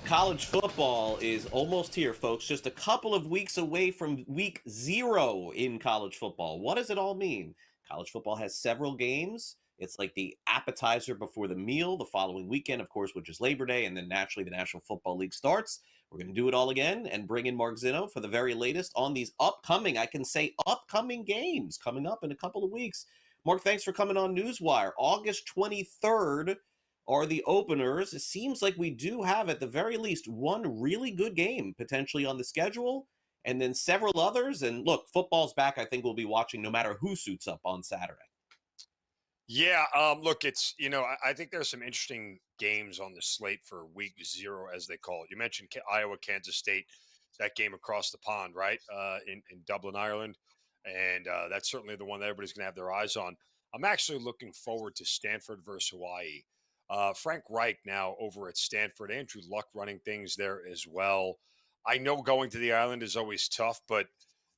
College football is almost here, folks. Just a couple of weeks away from week 0 in college football. What does it all mean? College football has several games. It's like the appetizer before the meal. The following weekend, of course, which is Labor Day, and then naturally the National Football League starts. We're going to do it all again and bring in Mark Zinno for the very latest on these upcoming games coming up in a couple of weeks. Mark, thanks for coming on NewsWire. August 23rd are the openers. It seems like we do have at the very least one really good game potentially on the schedule, and then several others. And look, football's back. I think we'll be watching no matter who suits up on Saturday. Yeah, look, it's, I think there's some interesting games on the slate for week 0, as they call it. You mentioned Iowa, Kansas State, that game across the pond, right, in Dublin, Ireland. And that's certainly the one that everybody's going to have their eyes on. I'm actually looking forward to Stanford versus Hawaii. Frank Reich now over at Stanford, Andrew Luck running things there as well. I know going to the island is always tough, but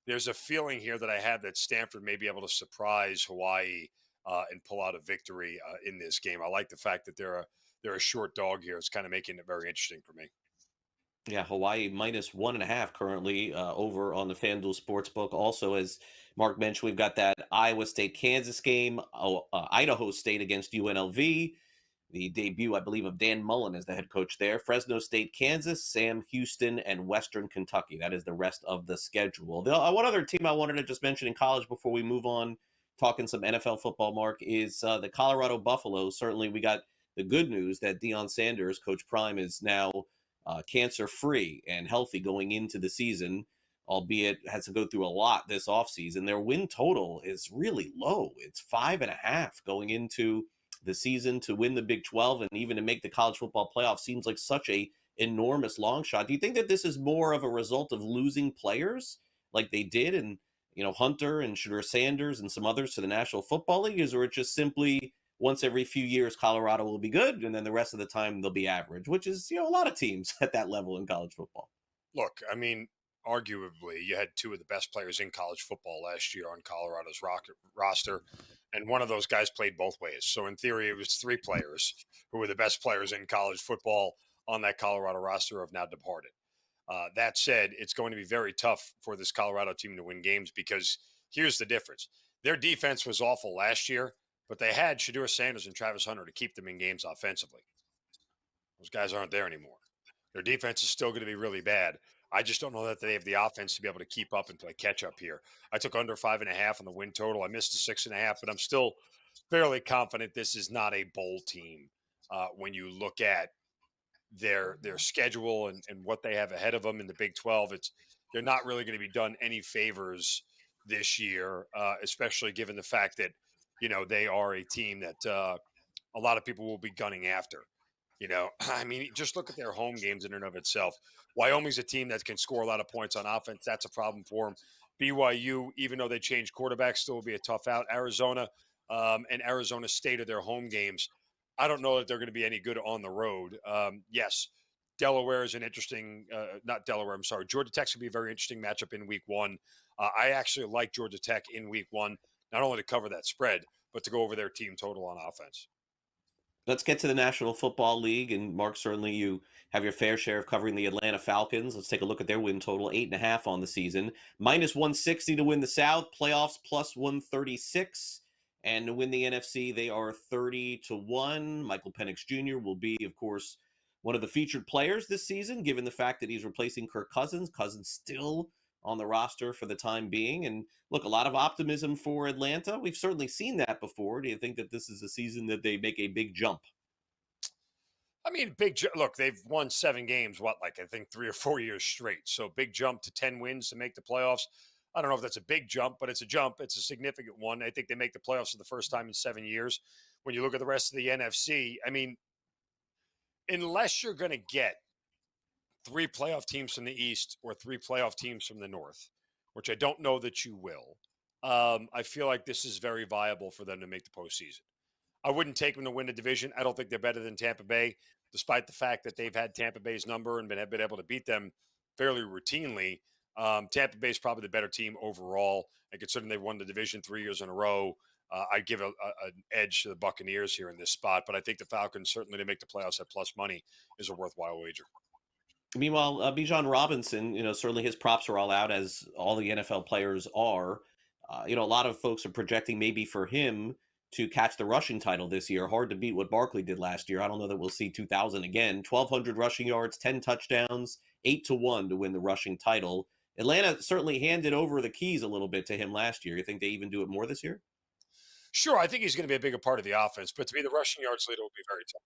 there's a feeling here that I have that Stanford may be able to surprise Hawaii and pull out a victory in this game. I like the fact that they're a short dog here. It's kind of making it very interesting for me. Yeah, Hawaii -1.5 currently over on the FanDuel Sportsbook. Also, as Mark mentioned, we've got that Iowa State-Kansas game, Idaho State against UNLV, the debut, I believe, of Dan Mullen as the head coach there, Fresno State, Kansas, Sam Houston, and Western Kentucky. That is the rest of the schedule. One other team I wanted to just mention in college before we move on, talking some NFL football, Mark, is the Colorado Buffaloes. Certainly, we got the good news that Deion Sanders, Coach Prime, is now cancer-free and healthy going into the season, albeit has to go through a lot this offseason. Their win total is really low. It's 5.5 going into the season to win the Big 12 and even to make the college football playoff seems like such a enormous long shot. Do you think that this is more of a result of losing players like they did and, Hunter and Shedeur Sanders and some others to the National Football League, or it just simply once every few years, Colorado will be good, and then the rest of the time they'll be average, which is, a lot of teams at that level in college football. Look, I mean, arguably, you had two of the best players in college football last year on Colorado's roster, and one of those guys played both ways. So in theory, it was three players who were the best players in college football on that Colorado roster have now departed. That said, it's going to be very tough for this Colorado team to win games because here's the difference. Their defense was awful last year, but they had Shedeur Sanders and Travis Hunter to keep them in games offensively. Those guys aren't there anymore. Their defense is still going to be really bad. I just don't know that they have the offense to be able to keep up and play catch up here. I took under 5.5 on the win total. I missed the 6.5, but I'm still fairly confident this is not a bowl team when you look at their schedule and what they have ahead of them in the Big 12. They're not really going to be done any favors this year, especially given the fact that they are a team that a lot of people will be gunning after. I mean, just look at their home games in and of itself. Wyoming's a team that can score a lot of points on offense. That's a problem for them. BYU, even though they changed quarterbacks, still will be a tough out. Arizona and Arizona State are their home games. I don't know that they're going to be any good on the road. Yes, Delaware is an interesting not Delaware, I'm sorry. Georgia Tech's going to be a very interesting matchup in week one. I actually like Georgia Tech in week one, not only to cover that spread, but to go over their team total on offense. Let's get to the National Football League. And Mark, certainly you have your fair share of covering the Atlanta Falcons. Let's take a look at their win total, 8.5 on the season. -160 to win the South, playoffs +136. And to win the NFC, they are 30-1. Michael Penix Jr. will be, of course, one of the featured players this season, given the fact that he's replacing Kirk Cousins. Cousins still on the roster for the time being. And look, a lot of optimism for Atlanta. We've certainly seen that before. Do you think that this is a season that they make a big jump? I mean, look, they've won 7 games, I think 3 or 4 years straight. So big jump to 10 wins to make the playoffs. I don't know if that's a big jump, but it's a jump. It's a significant one. I think they make the playoffs for the first time in 7 years. When you look at the rest of the NFC, I mean, unless you're going to get 3 playoff teams from the East or 3 playoff teams from the North, which I don't know that you will, I feel like this is very viable for them to make the postseason. I wouldn't take them to win the division. I don't think they're better than Tampa Bay, despite the fact that they've had Tampa Bay's number and been able to beat them fairly routinely. Tampa Bay is probably the better team overall. And considering they've won the division 3 years in a row, I'd give an edge to the Buccaneers here in this spot. But I think the Falcons, certainly to make the playoffs at plus money, is a worthwhile wager. Meanwhile, Bijan Robinson, certainly his props are all out, as all the NFL players are. A lot of folks are projecting maybe for him to catch the rushing title this year. Hard to beat what Barkley did last year. I don't know that we'll see 2,000 again. 1,200 rushing yards, 10 touchdowns, 8-1 to win the rushing title. Atlanta certainly handed over the keys a little bit to him last year. You think they even do it more this year? Sure, I think he's going to be a bigger part of the offense, but to be the rushing yards leader will be very tough.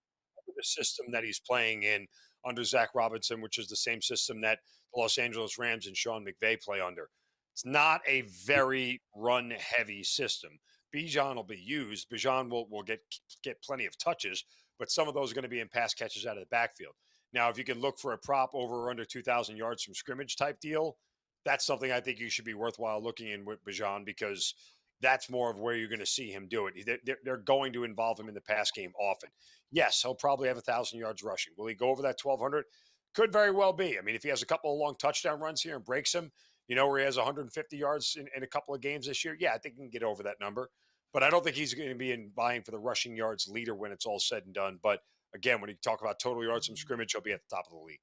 The system that he's playing in under Zach Robinson, which is the same system that the Los Angeles Rams and Sean McVay play under. It's not a very run-heavy system. Bijan will be used. Bijan will get plenty of touches, but some of those are going to be in pass catches out of the backfield. Now, if you can look for a prop over or under 2,000 yards from scrimmage type deal, that's something I think you should be worthwhile looking in with Bijan, because that's more of where you're going to see him do it. They're going to involve him in the pass game often. Yes, he'll probably have 1,000 yards rushing. Will he go over that 1,200? Could very well be. I mean, if he has a couple of long touchdown runs here and breaks him, where he has 150 yards in a couple of games this year, yeah, I think he can get over that number. But I don't think he's going to be vying for the rushing yards leader when it's all said and done. But again, when you talk about total yards from scrimmage, he'll be at the top of the league.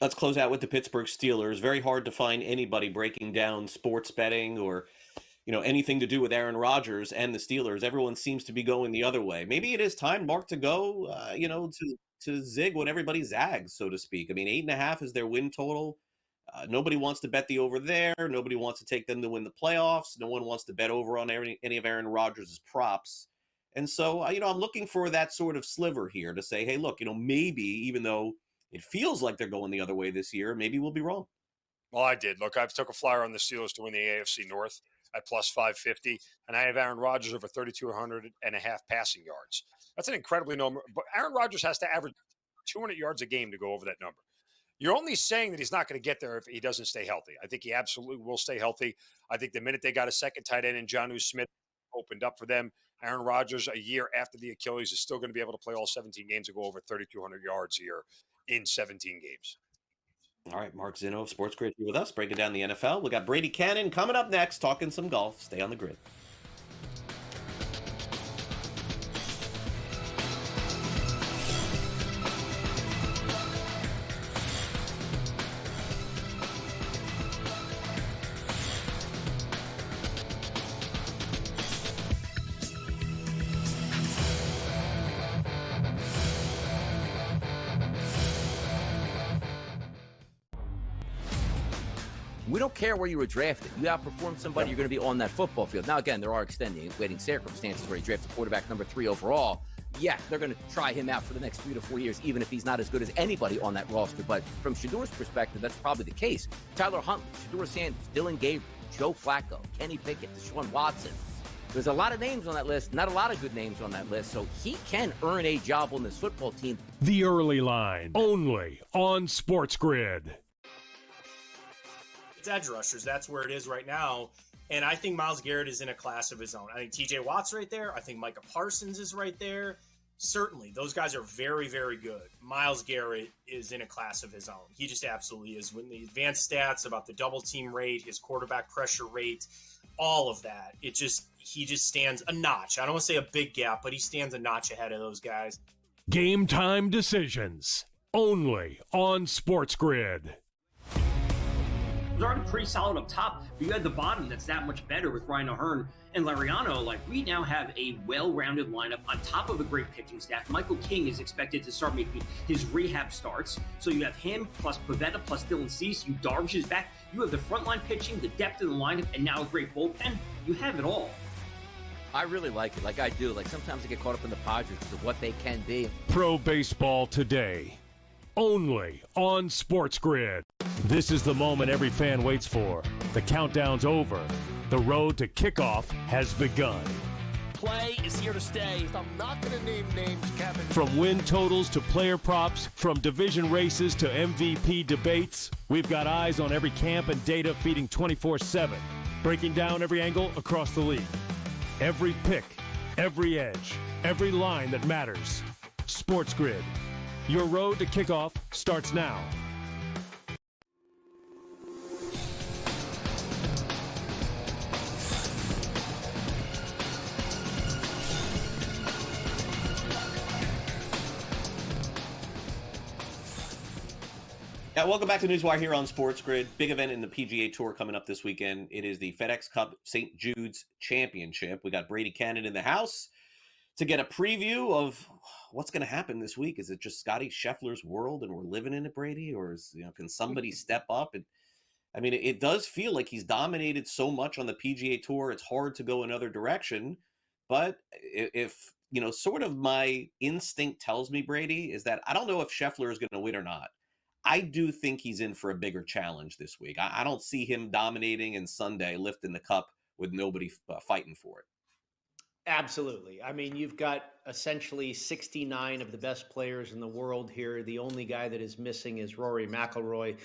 Let's close out with the Pittsburgh Steelers. Very hard to find anybody breaking down sports betting or anything to do with Aaron Rodgers and the Steelers. Everyone seems to be going the other way. Maybe it is time, Mark, to go, to zig when everybody zags, so to speak. I mean, 8.5 is their win total. Nobody wants to bet the over there. Nobody wants to take them to win the playoffs. No one wants to bet over on any of Aaron Rodgers' props. And so, I'm looking for that sort of sliver here to say, hey, look, maybe even though it feels like they're going the other way this year, maybe we'll be wrong. Well, I did. Look, I took a flyer on the Steelers to win the AFC North at plus 550, and I have Aaron Rodgers over 3,200 and a half passing yards. That's an incredibly number. But Aaron Rodgers has to average 200 yards a game to go over that number. You're only saying that he's not going to get there if he doesn't stay healthy. I think he absolutely will stay healthy. I think the minute they got a second tight end and Jonnu Smith opened up for them, Aaron Rodgers, a year after the Achilles, is still going to be able to play all 17 games and go over 3,200 yards here in 17 games. All right, Mark Zinno of SportsGrid here with us, breaking down the NFL. We got Brady Cannon coming up next, talking some golf. Stay on the grid. We don't care where you were drafted. You outperform somebody, you're going to be on that football field. Now, again, there are extenuating circumstances where you draft a quarterback number 3 overall. Yeah, they're going to try him out for the next 3 to 4 years, even if he's not as good as anybody on that roster. But from Shadur's perspective, that's probably the case. Tyler Huntley, Shadur Sanders, Dylan Gabriel, Joe Flacco, Kenny Pickett, Deshaun Watson. There's a lot of names on that list, not a lot of good names on that list, so he can earn a job on this football team. The Early Line, only on SportsGrid. Edge rushers. That's where it is right now. And I think Myles Garrett is in a class of his own. I think TJ Watt's right there. I think Micah Parsons is right there. Certainly, those guys are very, very good. Myles Garrett is in a class of his own. He just absolutely is. When the advanced stats about the double team rate, his quarterback pressure rate, all of that, he just stands a notch. I don't want to say a big gap, but he stands a notch ahead of those guys. Game time decisions, only on SportsGrid. It was already pretty solid up top, but you had the bottom that's that much better with Ryan O'Hearn and Lariano. Like, we now have a well-rounded lineup on top of a great pitching staff. Michael King is expected to start making his rehab starts. So you have him plus Pavetta plus Dylan Cease. You Darvish is back. You have the frontline pitching, the depth of the lineup, and now a great bullpen. You have it all. I really like it. Like I do. Like sometimes I get caught up in the Padres of what they can be. Pro Baseball Today, only on SportsGrid. This is the moment every fan waits for. The countdown's over. The road to kickoff has begun. Play is here to stay. I'm not going to name names, Kevin. From win totals to player props, from division races to MVP debates, we've got eyes on every camp and data feeding 24/7, breaking down every angle across the league. Every pick, every edge, every line that matters. SportsGrid. Your road to kickoff starts now. Yeah, welcome back to NewsWire here on SportsGrid. Big event in the PGA Tour coming up this weekend. It is the FedEx Cup St. Jude's Championship. We got Brady Cannon in the house to get a preview of what's going to happen this week. Is it just Scotty Scheffler's world and we're living in it, Brady? Or can somebody step up? And I mean, it does feel like he's dominated so much on the PGA Tour. It's hard to go another direction. But if, sort of my instinct tells me, Brady, is that I don't know if Scheffler is going to win or not. I do think he's in for a bigger challenge this week. I don't see him dominating and Sunday lifting the cup with nobody fighting for it. Absolutely. I mean, you've got essentially 69 of the best players in the world here. The only guy that is missing is Rory McIlroy.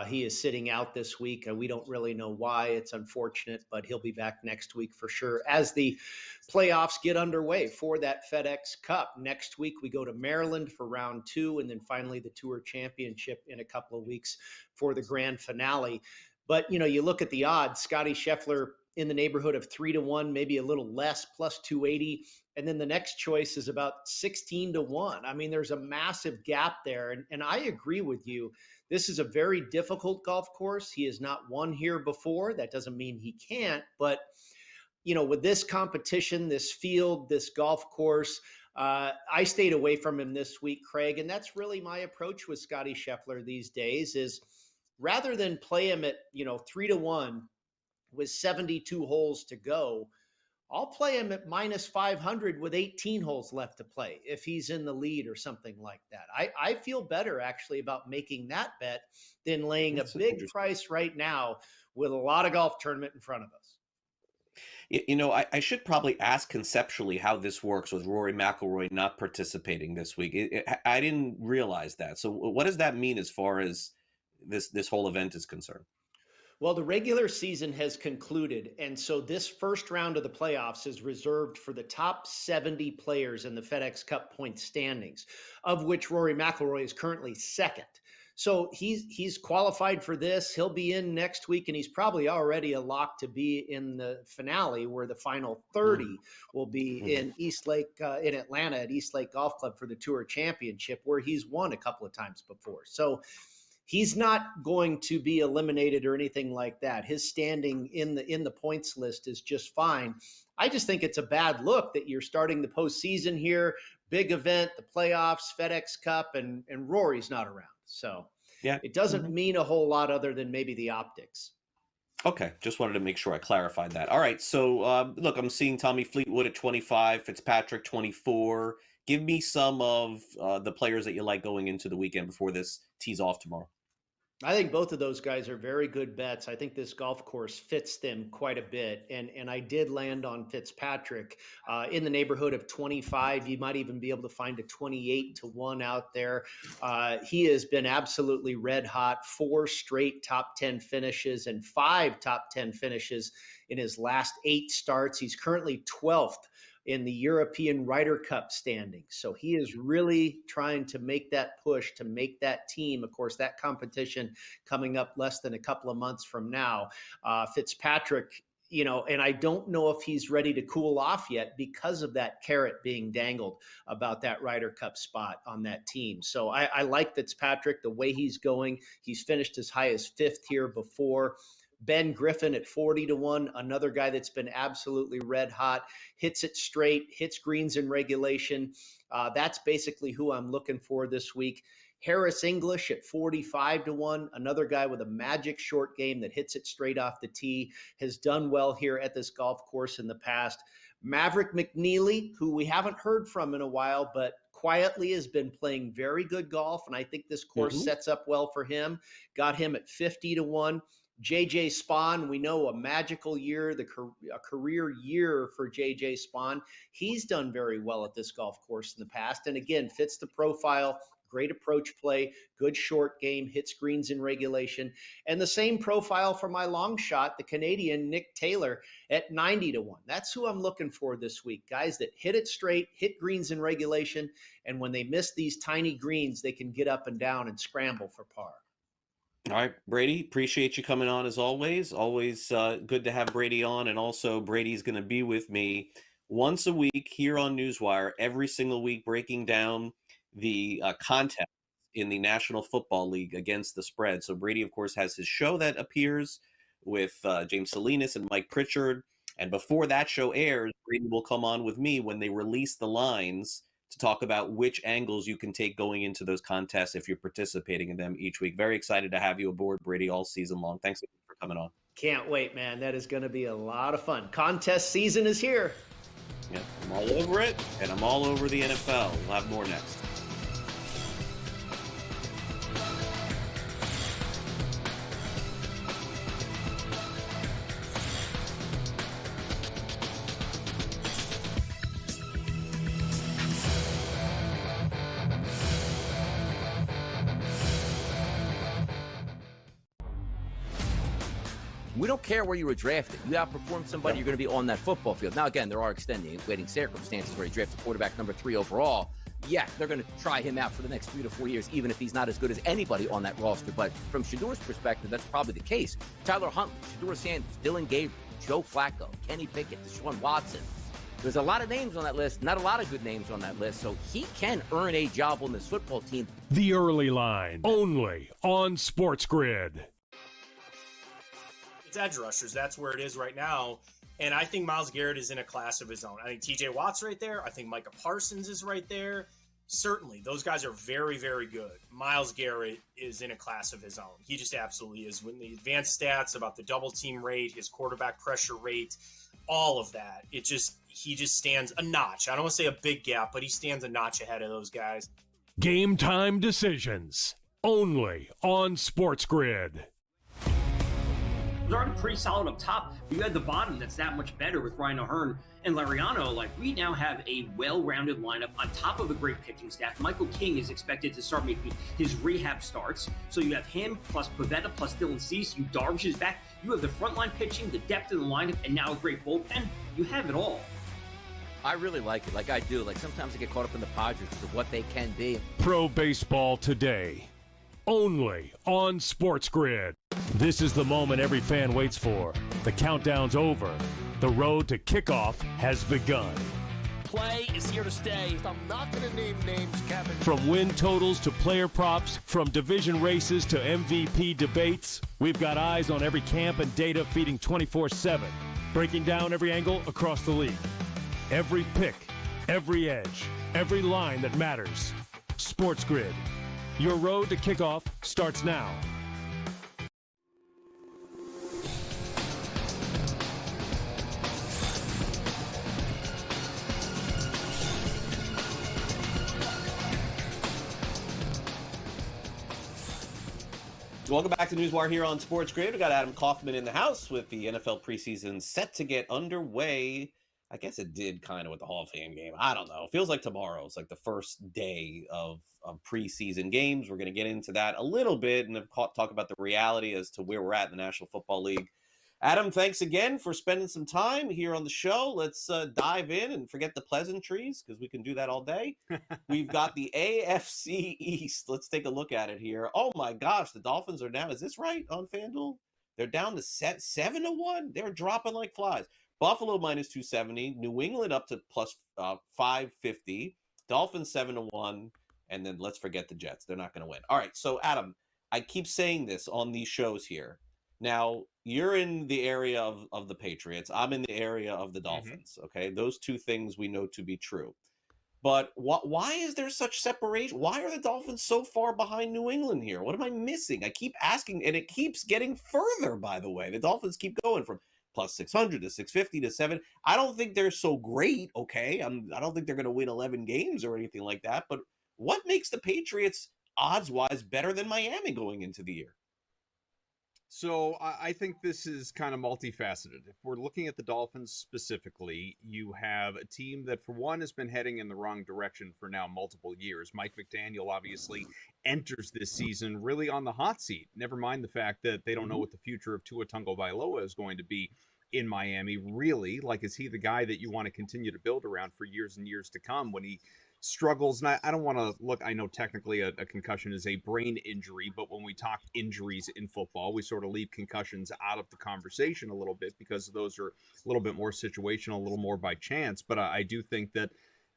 He is sitting out this week. We don't really know why. It's unfortunate, but he'll be back next week for sure as the playoffs get underway for that FedEx Cup. Next week, we go to Maryland for round 2, and then finally the Tour Championship in a couple of weeks for the grand finale. But, you look at the odds, Scotty Scheffler in the neighborhood of 3-1, maybe a little less, plus 280. And then the next choice is about 16-1. I mean, there's a massive gap there. And I agree with you. This is a very difficult golf course. He has not won here before. That doesn't mean he can't. But, with this competition, this field, this golf course, I stayed away from him this week, Craig. And that's really my approach with Scotty Scheffler these days is rather than play him at, 3-1 with 72 holes to go, I'll play him at minus 500 with 18 holes left to play if he's in the lead or something like that. I feel better actually about making that bet than laying a big price right now with a lot of golf tournament in front of us. I should probably ask conceptually how this works with Rory McIlroy not participating this week. I didn't realize that. So what does that mean as far as this whole event is concerned? Well, the regular season has concluded, and so this first round of the playoffs is reserved for the top 70 players in the FedEx Cup point standings, of which Rory McIlroy is currently second. So he's qualified for this. He'll be in next week, and he's probably already a lock to be in the finale, where the final 30 will be in in Atlanta at East Lake Golf Club for the Tour Championship, where he's won a couple of times before. So he's not going to be eliminated or anything like that. His standing in the points list is just fine. I just think it's a bad look that you're starting the postseason here, big event, the playoffs, FedEx Cup, and Rory's not around. So yeah, it doesn't mean a whole lot other than maybe the optics. Okay, just wanted to make sure I clarified that. All right, so look, I'm seeing Tommy Fleetwood at 25, Fitzpatrick 24. Give me some of the players that you like going into the weekend before this tees off tomorrow. I think both of those guys are very good bets. I think this golf course fits them quite a bit. And I did land on Fitzpatrick in the neighborhood of 25. You might even be able to find a 28-1 out there. He has been absolutely red hot, 4 straight top 10 finishes and 5 top 10 finishes in his last 8 starts. He's currently 12th in the European Ryder Cup standings. So he is really trying to make that push to make that team. Of course, that competition coming up less than a couple of months from now. Fitzpatrick, and I don't know if he's ready to cool off yet because of that carrot being dangled about that Ryder Cup spot on that team. So I like Fitzpatrick, the way he's going. He's finished as high as 5th here before. Ben Griffin at 40-1, another guy that's been absolutely red hot, hits it straight, hits greens in regulation. That's basically who I'm looking for this week. Harris English at 45-1, another guy with a magic short game that hits it straight off the tee, has done well here at this golf course in the past. Maverick McNeely, who we haven't heard from in a while, but quietly has been playing very good golf, and I think this course sets up well for him. Got him at 50-1. JJ Spawn, we know a magical year, a career year for JJ Spawn. He's done very well at this golf course in the past. And again, fits the profile, great approach play, good short game, hits greens in regulation. And the same profile for my long shot, the Canadian Nick Taylor at 90-1. That's who I'm looking for this week. Guys that hit it straight, hit greens in regulation. And when they miss these tiny greens, they can get up and down and scramble for par. All right, Brady, appreciate you coming on as always. Always good to have Brady on. And also, Brady's going to be with me once a week here on NewsWire, every single week, breaking down the contest in the National Football League against the spread. So Brady, of course, has his show that appears with James Salinas and Mike Pritchard. And before that show airs, Brady will come on with me when they release the lines to talk about which angles you can take going into those contests if you're participating in them each week. Very excited to have you aboard, Brady, all season long. Thanks for coming on. Can't wait, man. That is going to be a lot of fun. Contest season is here. Yeah, I'm all over it, and I'm all over the NFL. We'll have more next. We don't care where you were drafted. You outperform somebody, you're going to be on that football field. Now, again, there are extenuating circumstances where you draft a quarterback number 3 overall. Yeah, they're going to try him out for the next 3 to 4 years, even if he's not as good as anybody on that roster. But from Shador's perspective, that's probably the case. Tyler Huntley, Shador Sanders, Dylan Gabriel, Joe Flacco, Kenny Pickett, Deshaun Watson. There's a lot of names on that list, not a lot of good names on that list, so he can earn a job on this football team. The Early Line, only on SportsGrid. It's edge rushers. That's where it is right now. And I think Myles Garrett is in a class of his own. I think TJ Watt's right there. I think Micah Parsons is right there. Certainly, those guys are very, very good. Myles Garrett is in a class of his own. He just absolutely is. When the advanced stats about the double team rate, his quarterback pressure rate, all of that, he just stands a notch. I don't want to say a big gap, but he stands a notch ahead of those guys. Game time decisions, only on SportsGrid. It was already pretty solid up top. You had the bottom that's that much better with Ryan O'Hearn and Lariano. Like, we now have a well-rounded lineup on top of a great pitching staff. Michael King is expected to start making his rehab starts. So you have him plus Pavetta plus Dylan Cease. You Darvish is back. You have the frontline pitching, the depth in the lineup, and now a great bullpen. You have it all. I really like it, like I do. Like, sometimes I get caught up in the Padres because of what they can be. Pro Baseball Today, only on SportsGrid. This is the moment every fan waits for. The countdown's over. The road to kickoff has begun. Play is here to stay. I'm not going to name names, Kevin. From win totals to player props, from division races to MVP debates, we've got eyes on every camp and data feeding 24/7, breaking down every angle across the league. Every pick, every edge, every line that matters. SportsGrid. Your road to kickoff starts now. Welcome back to NewsWire here on SportsGrid. We got Adam Kaufman in the house with the NFL preseason set to get underway. I guess it did kind of with the Hall of Fame game. I don't know. It feels like tomorrow is like the first day of preseason games. We're going to get into that a little bit and talk about the reality as to where we're at in the National Football League. Adam, thanks again for spending some time here on the show. Let's dive in and forget the pleasantries because we can do that all day. We've got the AFC East. Let's take a look at it here. Oh my gosh, the Dolphins are down. Is this right on FanDuel? They're down to 7-1. They're dropping like flies. Buffalo minus 270. New England up to plus 550. Dolphins 7-1. And then let's forget the Jets. They're not going to win. All right, so Adam, I keep saying this on these shows here. Now, you're in the area of the Patriots. I'm in the area of the Dolphins, okay? Those two things we know to be true. But why is there such separation? Why are the Dolphins so far behind New England here? What am I missing? I keep asking, and it keeps getting further, by the way. The Dolphins keep going from plus 600 to 650 to 7. I don't think they're so great, okay? I don't think they're going to win 11 games or anything like that. But what makes the Patriots odds-wise better than Miami going into the year? So I think this is kind of multifaceted. If we're looking at the Dolphins specifically, you have a team that, for one, has been heading in the wrong direction for now multiple years. Mike McDaniel obviously enters this season really on the hot seat. Never mind the fact that they don't know what the future of Tua Tagovailoa is going to be in Miami. Really, like, is he the guy that you want to continue to build around for years and years to come when he struggles? And I don't want to look, I know technically a concussion is a brain injury, but when we talk injuries in football, we sort of leave concussions out of the conversation a little bit because those are a little bit more situational, a little more by chance. But I do think that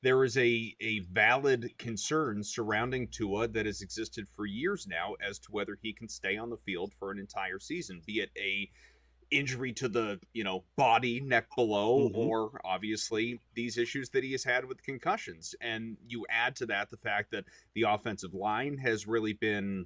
there is a valid concern surrounding Tua that has existed for years now as to whether he can stay on the field for an entire season, be it a injury to the body, neck below, or obviously these issues that he has had with concussions. And you add to that the fact that the offensive line has really been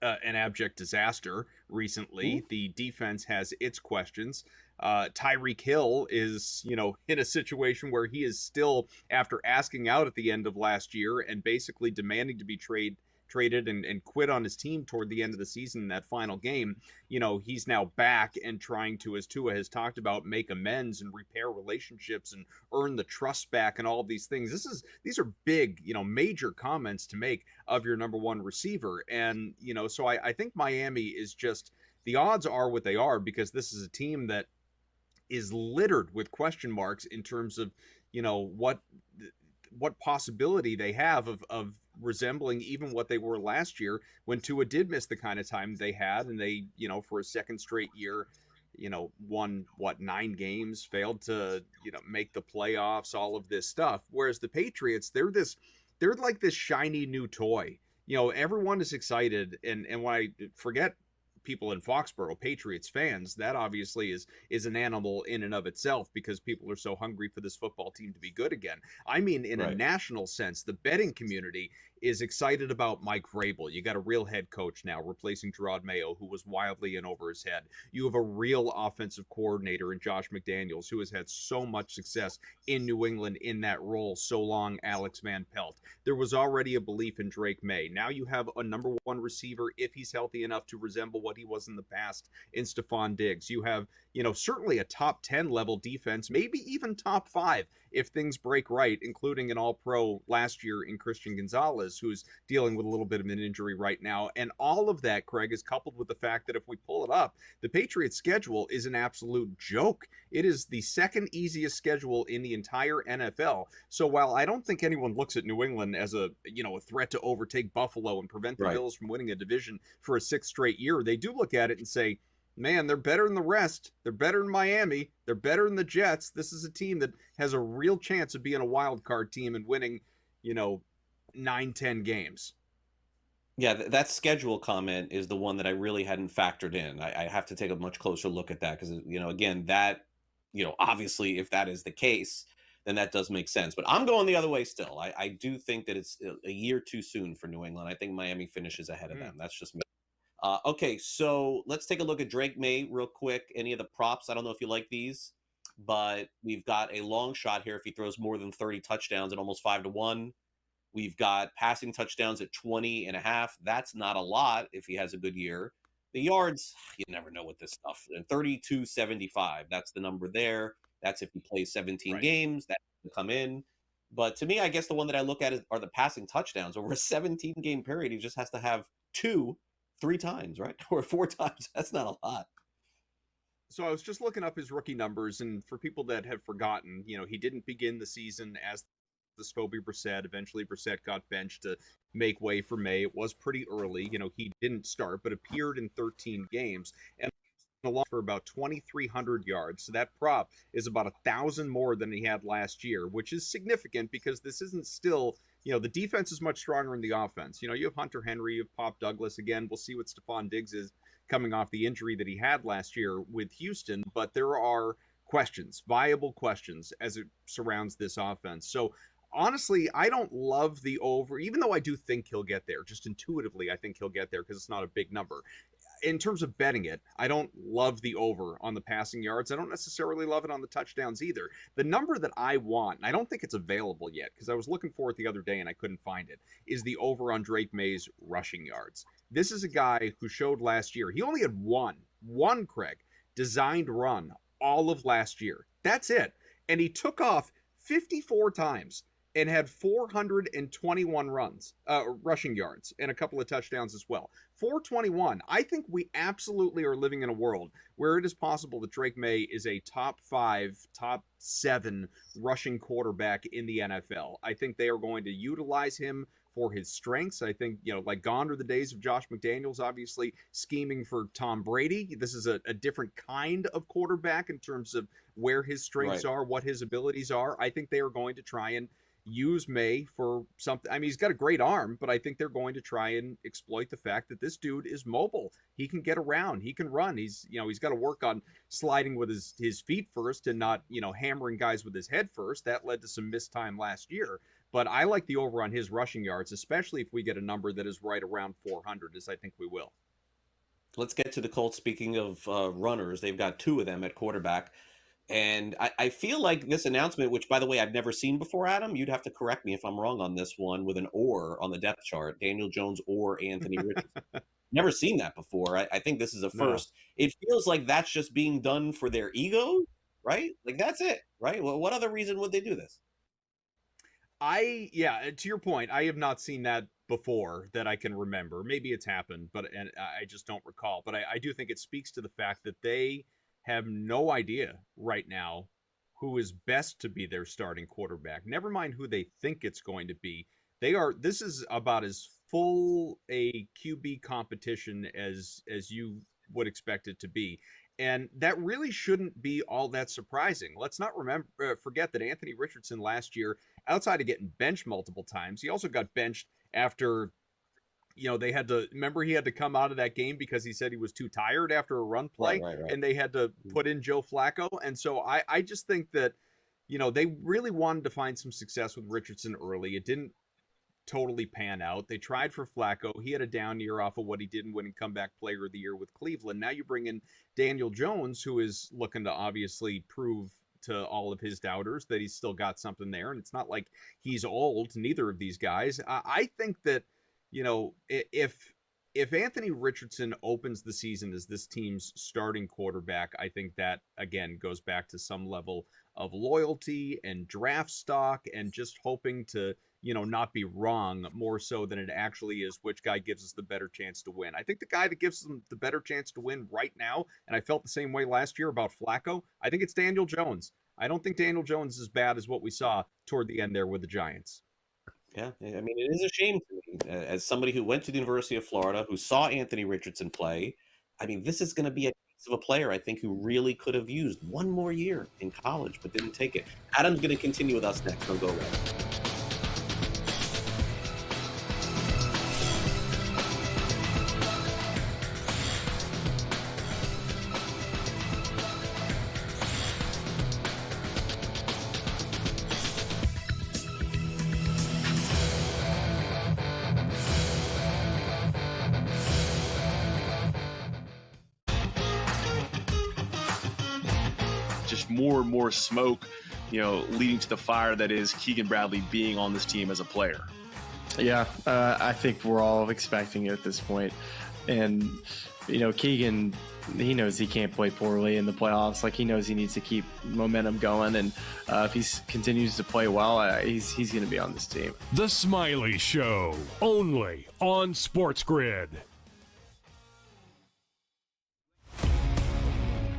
an abject disaster recently. The defense has its questions. Tyreek Hill is in a situation where he is still, after asking out at the end of last year and basically demanding to be traded and quit on his team toward the end of the season in that final game, he's now back and trying to, as Tua has talked about, make amends and repair relationships and earn the trust back and all of these things. These are big, major comments to make of your number one receiver. And, so I think Miami is just the odds are what they are because this is a team that is littered with question marks in terms of, what possibility they have of resembling even what they were last year when Tua did miss the kind of time they had, and they, for a second straight year, won 9 games, failed to, make the playoffs, all of this stuff. Whereas the Patriots, they're like this shiny new toy. Everyone is excited, and when I forget people in Foxborough, Patriots fans, that obviously is an animal in and of itself because people are so hungry for this football team to be good again. I mean, in a national sense, the betting community is excited about Mike Vrabel. You got a real head coach now replacing Gerard Mayo, who was wildly in over his head. You have a real offensive coordinator in Josh McDaniels, who has had so much success in New England in that role. So long, Alex Van Pelt. There was already a belief in Drake May. Now you have a number 1 receiver, if he's healthy enough to resemble what he was in the past, in Stephon Diggs. You have, certainly a top 10 level defense, maybe even top 5 if things break right, including an all-pro last year in Christian Gonzalez, who's dealing with a little bit of an injury right now. And all of that, Craig, is coupled with the fact that if we pull it up, the Patriots' schedule is an absolute joke. It is the second easiest schedule in the entire NFL. So while I don't think anyone looks at New England as a threat to overtake Buffalo and prevent the Bills from winning a division for a 6th straight year, they do look at it and say, man, they're better than the rest. They're better than Miami. They're better than the Jets. This is a team that has a real chance of being a wild card team and winning, 9-10 games. Yeah, that schedule comment is the one that I really hadn't factored in. I have to take a much closer look at that because, again, that, obviously if that is the case, then that does make sense. But I'm going the other way still. I do think that it's a year too soon for New England. I think Miami finishes ahead of them. That's just me. Okay, so let's take a look at Drake May real quick. Any of the props? I don't know if you like these, but we've got a long shot here if he throws more than 30 touchdowns at almost 5-1. We've got passing touchdowns at 20.5. That's not a lot if he has a good year. The yards, you never know with this stuff. And 32.75, that's the number there. That's if he plays 17 games. That can come in. But to me, I guess the one that I look at are the passing touchdowns. Over a 17-game period, he just has to have 3 times, right? Or 4 times. That's not a lot. So I was just looking up his rookie numbers, and for people that have forgotten, he didn't begin the season as the Scobie Brissett. Eventually, Brissett got benched to make way for May. It was pretty early. He didn't start, but appeared in 13 games. And along for about 2,300 yards. So that prop is about 1,000 more than he had last year, which is significant because this isn't still, the defense is much stronger than the offense. You have Hunter Henry, you have Pop Douglas. Again, we'll see what Stephon Diggs is coming off the injury that he had last year with Houston, but there are questions, viable questions as it surrounds this offense. So honestly, I don't love the over, even though I do think he'll get there. Just intuitively, I think he'll get there because it's not a big number. In terms of betting it, I don't love the over on the passing yards. I don't necessarily love it on the touchdowns either. The number that I want, and I don't think it's available yet because I was looking for it the other day and I couldn't find it, is the over on Drake May's rushing yards. This is a guy who showed last year. He only had one, Craig, designed run all of last year. That's it. And he took off 54 times and had 421 rushing yards, and a couple of touchdowns as well. 421. I think we absolutely are living in a world where it is possible that Drake May is a top 5, top 7 rushing quarterback in the NFL. I think they are going to utilize him for his strengths. I think, like gone are the days of Josh McDaniels, obviously scheming for Tom Brady. This is a different kind of quarterback in terms of where his strengths are, what his abilities are. I think they are going to try and use May for something. I mean, he's got a great arm, but I think they're going to try and exploit the fact that this dude is mobile. He can get around. He can run. He's got to work on sliding with his feet first and not, hammering guys with his head first. That led to some missed time last year. But I like the over on his rushing yards, especially if we get a number that is right around 400, as I think we will. Let's get to the Colts. Speaking of runners, they've got 2 of them at quarterback. And I feel like this announcement, which, by the way, I've never seen before, Adam, you'd have to correct me if I'm wrong on this one, with an or on the depth chart, Daniel Jones or Anthony Richardson. Never seen that before. I think this is a first. No. It feels like that's just being done for their ego, right? Like, that's it, right? Well, what other reason would they do this? To your point, I have not seen that before that I can remember. Maybe it's happened, and I just don't recall. But I do think it speaks to the fact that they have no idea right now who is best to be their starting quarterback. Never mind who they think it's going to be. This is about as full a QB competition as you would expect it to be. And that really shouldn't be all that surprising. Let's not forget that Anthony Richardson last year, outside of getting benched multiple times, he also got benched after, they had to, remember he had to come out of that game because he said he was too tired after a run play, Right. and they had to put in Joe Flacco. And so I just think that, they really wanted to find some success with Richardson early. It didn't totally pan out. They tried for Flacco. He had a down year off of what he did in winning comeback player of the year with Cleveland. Now you bring in Daniel Jones, who is looking to obviously prove to all of his doubters that he's still got something there. And it's not like he's old, neither of these guys. I think that, if Anthony Richardson opens the season as this team's starting quarterback, I think that, again, goes back to some level of loyalty and draft stock and just hoping to, not be wrong more so than it actually is which guy gives us the better chance to win. I think the guy that gives them the better chance to win right now, and I felt the same way last year about Flacco, I think it's Daniel Jones. I don't think Daniel Jones is as bad as what we saw toward the end there with the Giants. Yeah, I mean, it is a shame to me, as somebody who went to the University of Florida, who saw Anthony Richardson play. I mean, this is going to be a case of a player, I think, who really could have used one more year in college, but didn't take it. Adam's going to continue with us next. Don't go away. Just more and more smoke, leading to the fire that is Keegan Bradley being on this team as a player. Yeah, I think we're all expecting it at this point. And, Keegan, he knows he can't play poorly in the playoffs. Like, he knows he needs to keep momentum going. And if he continues to play well, he's going to be on this team. The Smiley Show, only on SportsGrid.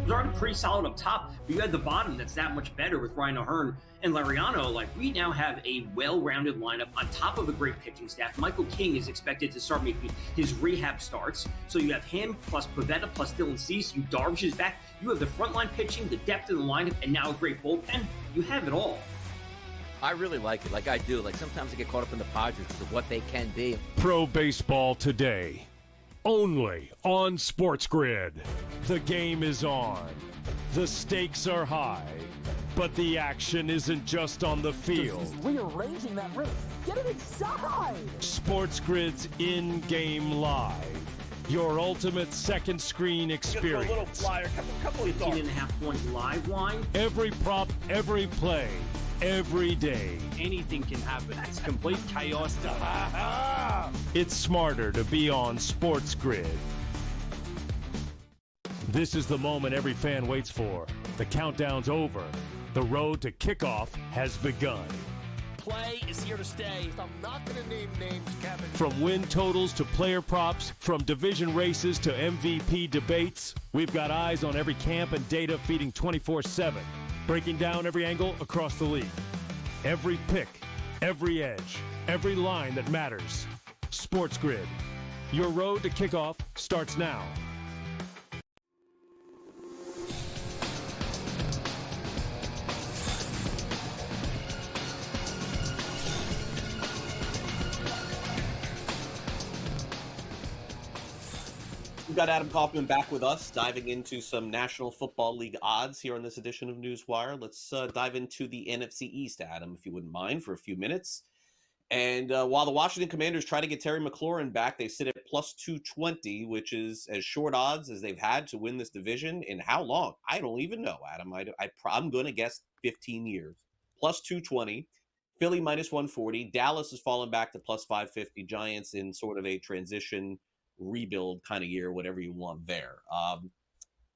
Was already pretty solid up top, but you had the bottom that's that much better with Ryan O'Hearn and Lariano. Like, we now have a well-rounded lineup on top of a great pitching staff. Michael King is expected to start making his rehab starts. So you have him plus Pavetta plus Dylan Cease. You Darvish is back. You have the frontline pitching, the depth in the lineup, and now a great bullpen. You have it all. I really like it. Like I do. Like sometimes I get caught up in the Padres to what they can be. Pro Baseball Today, only on SportsGrid. The game is on. The stakes are high. But the action isn't just on the field. He's rearranging that roof. Get it inside! SportsGrid's in-game live. Your ultimate second screen experience. A little flyer, couple of 18.5 points live line. Every prop, every play, every day. Anything can happen. It's complete chaos. It's smarter to be on SportsGrid. This is the moment every fan waits for. The countdown's over. The road to kickoff has begun. Play is here to stay. I'm not going to name names, Kevin. From win totals to player props, from division races to MVP debates, we've got eyes on every camp and data feeding 24/7, breaking down every angle across the league. Every pick, every edge, every line that matters. SportsGrid. Your road to kickoff starts now. We've got Adam Kaufman back with us, diving into some National Football League odds here on this edition of NewsWire. Let's dive into the NFC East, Adam, if you wouldn't mind, for a few minutes. And while the Washington Commanders try to get Terry McLaurin back, they sit at plus 220, which is as short odds as they've had to win this division in how long? I don't even know, Adam. I'm going to guess 15 years. Plus 220. Philly minus 140. Dallas has fallen back to plus 550. Giants in sort of a transition rebuild kind of year, whatever you want there.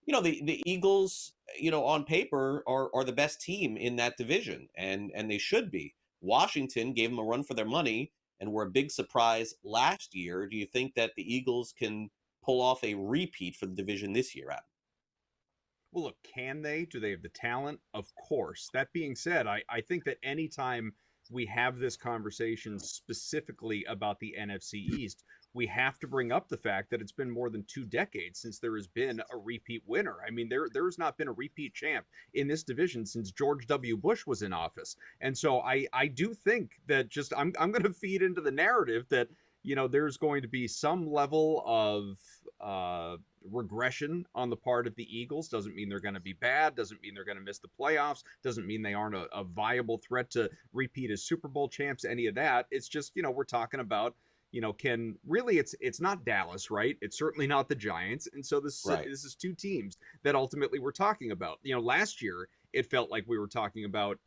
The Eagles, on paper are the best team in that division, and they should be. Washington gave them a run for their money and were a big surprise last year. Do you think that the Eagles can pull off a repeat for the division this year, Adam? Well, look, can they? Do they have the talent? Of course. That being said, I think that anytime we have this conversation specifically about the NFC East, we have to bring up the fact that it's been more than 2 decades since there has been a repeat winner. I mean, there's not been a repeat champ in this division since George W. Bush was in office. And so I do think that just I'm going to feed into the narrative that, you know, there's going to be some level of regression on the part of the Eagles. Doesn't mean they're going to be bad, doesn't mean they're going to miss the playoffs, doesn't mean they aren't a viable threat to repeat as Super Bowl champs, any of that. It's just, you know, we're talking about, you know, can really, it's not Dallas, right? It's certainly not the Giants. And so this is 2 teams that ultimately we're talking about. You know, last year it felt like we were talking about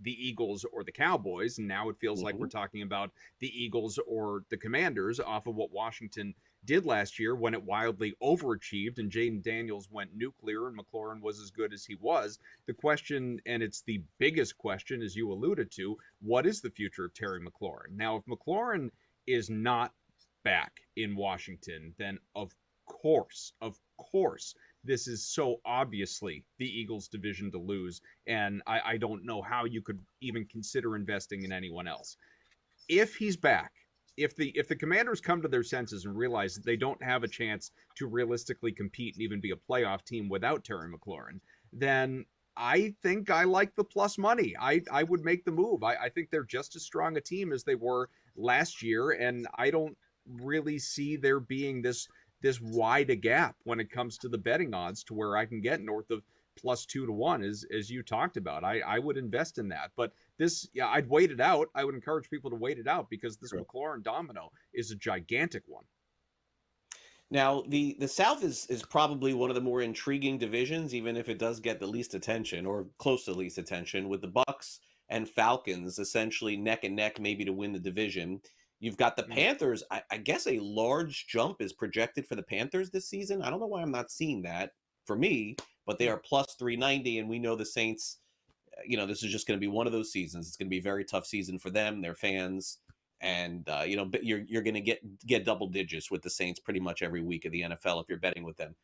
the Eagles or the Cowboys, and now it feels like we're talking about the Eagles or the Commanders off of what Washington did last year when it wildly overachieved and Jaden Daniels went nuclear and McLaurin was as good as he was. The question, and it's the biggest question, as you alluded to, what is the future of Terry McLaurin? Now, if McLaurin is not back in Washington, then of course, this is so obviously the Eagles' division to lose, and I don't know how you could even consider investing in anyone else. If he's back, if the Commanders come to their senses and realize that they don't have a chance to realistically compete and even be a playoff team without Terry McLaurin, then I think I like the plus money. I would make the move. I think they're just as strong a team as they were last year, and I don't really see there being this wide a gap when it comes to the betting odds to where I can get north of plus 2 to 1, as you talked about. I would invest in that. But this, yeah, I'd wait it out. I would encourage people to wait it out because this McLaurin domino is a gigantic one. Now, the South is probably one of the more intriguing divisions, even if it does get the least attention or close to the least attention, with the Bucks and Falcons essentially neck and neck maybe to win the division. You've got the Panthers. I guess a large jump is projected for the Panthers this season. I don't know why I'm not seeing that for me, but they are plus 390, and we know the Saints, you know, this is just going to be one of those seasons. It's going to be a very tough season for them, their fans, and, you know, you're going to get double digits with the Saints pretty much every week of the NFL if you're betting with them.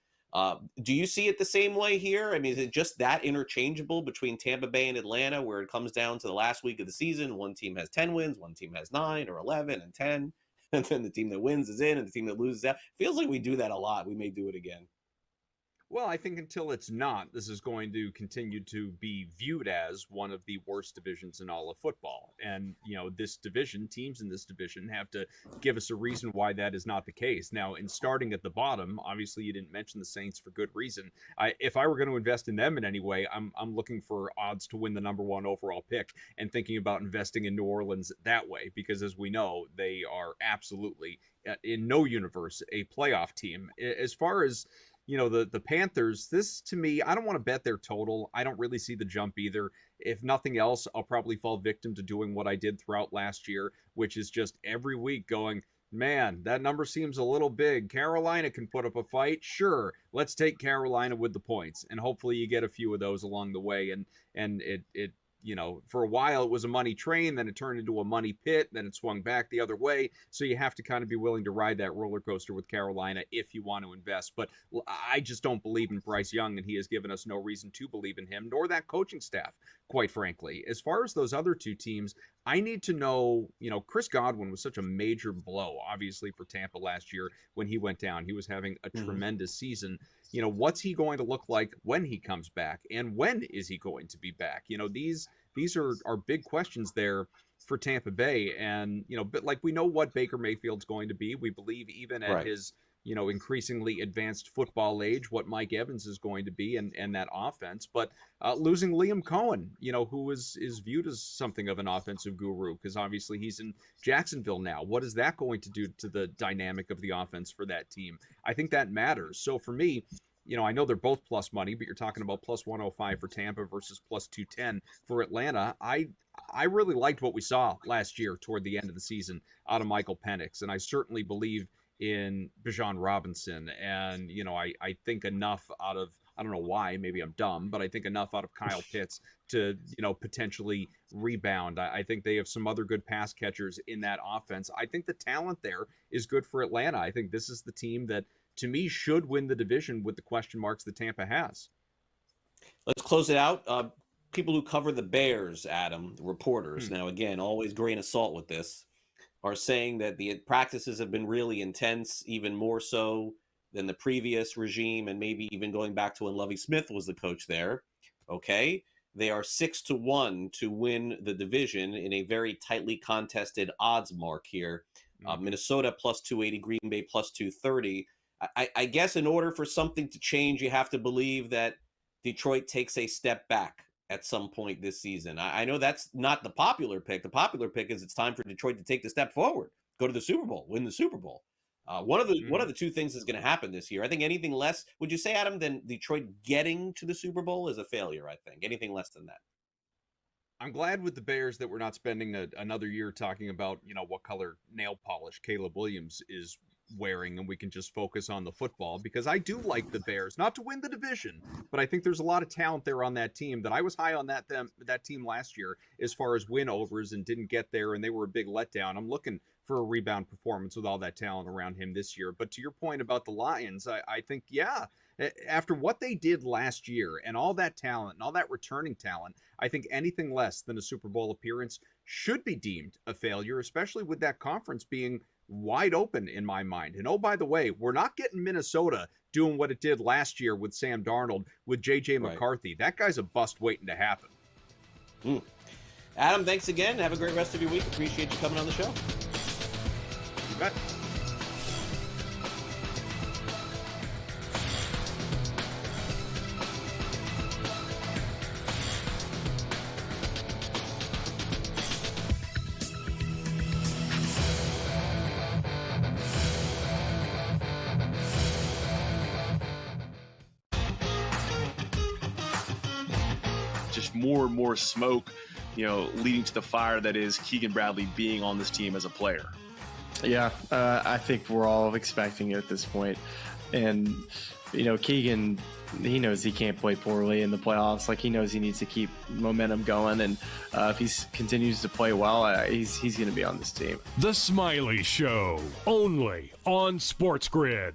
Do you see it the same way here? I mean, is it just that interchangeable between Tampa Bay and Atlanta where it comes down to the last week of the season? One team has 10 wins, one team has 9 or 11 and 10, and then the team that wins is in and the team that loses out. Feels like we do that a lot. We may do it again. Well, I think until it's not, this is going to continue to be viewed as one of the worst divisions in all of football. And, you know, this division, teams in this division have to give us a reason why that is not the case. Now, in starting at the bottom, obviously you didn't mention the Saints for good reason. If I were going to invest in them in any way, I'm looking for odds to win the #1 overall pick and thinking about investing in New Orleans that way, because as we know, they are absolutely, in no universe, a playoff team. As far as, you know, the Panthers, this to me, I don't want to bet their total. I don't really see the jump either. If nothing else, I'll probably fall victim to doing what I did throughout last year, which is just every week going, man, that number seems a little big. Carolina can put up a fight. Sure, let's take Carolina with the points. And hopefully you get a few of those along the way. And it you know, for a while it was a money train, then it turned into a money pit, then it swung back the other way. So you have to kind of be willing to ride that roller coaster with Carolina if you want to invest. But I just don't believe in Bryce Young, and he has given us no reason to believe in him, nor that coaching staff, quite frankly. As far as those other 2 teams, I need to know, you know, Chris Godwin was such a major blow, obviously, for Tampa last year when he went down. He was having a tremendous season. You know, what's he going to look like when he comes back, and when is he going to be back? You know, these are big questions there for Tampa Bay. And, you know, but like we know what Baker Mayfield's going to be. We believe even at his, you know, increasingly advanced football age, what Mike Evans is going to be and that offense. But losing Liam Cohen, you know, who is viewed as something of an offensive guru, because obviously he's in Jacksonville now. What is that going to do to the dynamic of the offense for that team? I think that matters. So for me, you know, I know they're both plus money, but you're talking about plus 105 for Tampa versus plus 210 for Atlanta. I really liked what we saw last year toward the end of the season out of Michael Penix, and I certainly believe in Bijan Robinson. And, you know, I think enough out of I don't know why. Maybe I'm dumb, but I think enough out of Kyle Pitts to, potentially rebound. I think they have some other good pass catchers in that offense. I think the talent there is good for Atlanta. I think this is the team that, to me, should win the division with the question marks that Tampa has. Let's close it out. People who cover the Bears, Adam, the reporters, now again, always grain of salt with this, are saying that the practices have been really intense, even more so than the previous regime, and maybe even going back to when Lovie Smith was the coach there. Okay, they are 6-1 to win the division in a very tightly contested odds mark here. Minnesota plus 280, Green Bay plus 230. I guess in order for something to change, you have to believe that Detroit takes a step back at some point this season. I know that's not the popular pick. The popular pick is it's time for Detroit to take the step forward, go to the Super Bowl, win the Super Bowl. One of the two things is going to happen this year. I think anything less, would you say, Adam, than Detroit getting to the Super Bowl is a failure, I think. Anything less than that. I'm glad with the Bears that we're not spending another year talking about, what color nail polish Caleb Williams is wearing, and we can just focus on the football, because I do like the Bears, not to win the division, but I think there's a lot of talent there on that team that I was high on that team last year as far as win overs and didn't get there, and they were a big letdown. I'm looking for a rebound performance with all that talent around him this year. But to your point about the Lions, I think, after what they did last year and all that talent and all that returning talent, I think anything less than a Super Bowl appearance should be deemed a failure, especially with that conference being wide open in my mind. And oh, by the way, we're not getting Minnesota doing what it did last year with Sam Darnold, with J.J. McCarthy. That guy's a bust waiting to happen. Adam, thanks again. Have a great rest of your week. Appreciate you coming on the show. You bet. Just more and more smoke, leading to the fire that is Keegan Bradley being on this team as a player. Yeah, I think we're all expecting it at this point. And, Keegan, he knows he can't play poorly in the playoffs. Like, he knows he needs to keep momentum going. And if he continues to play well, he's going to be on this team. The Smiley Show, only on SportsGrid.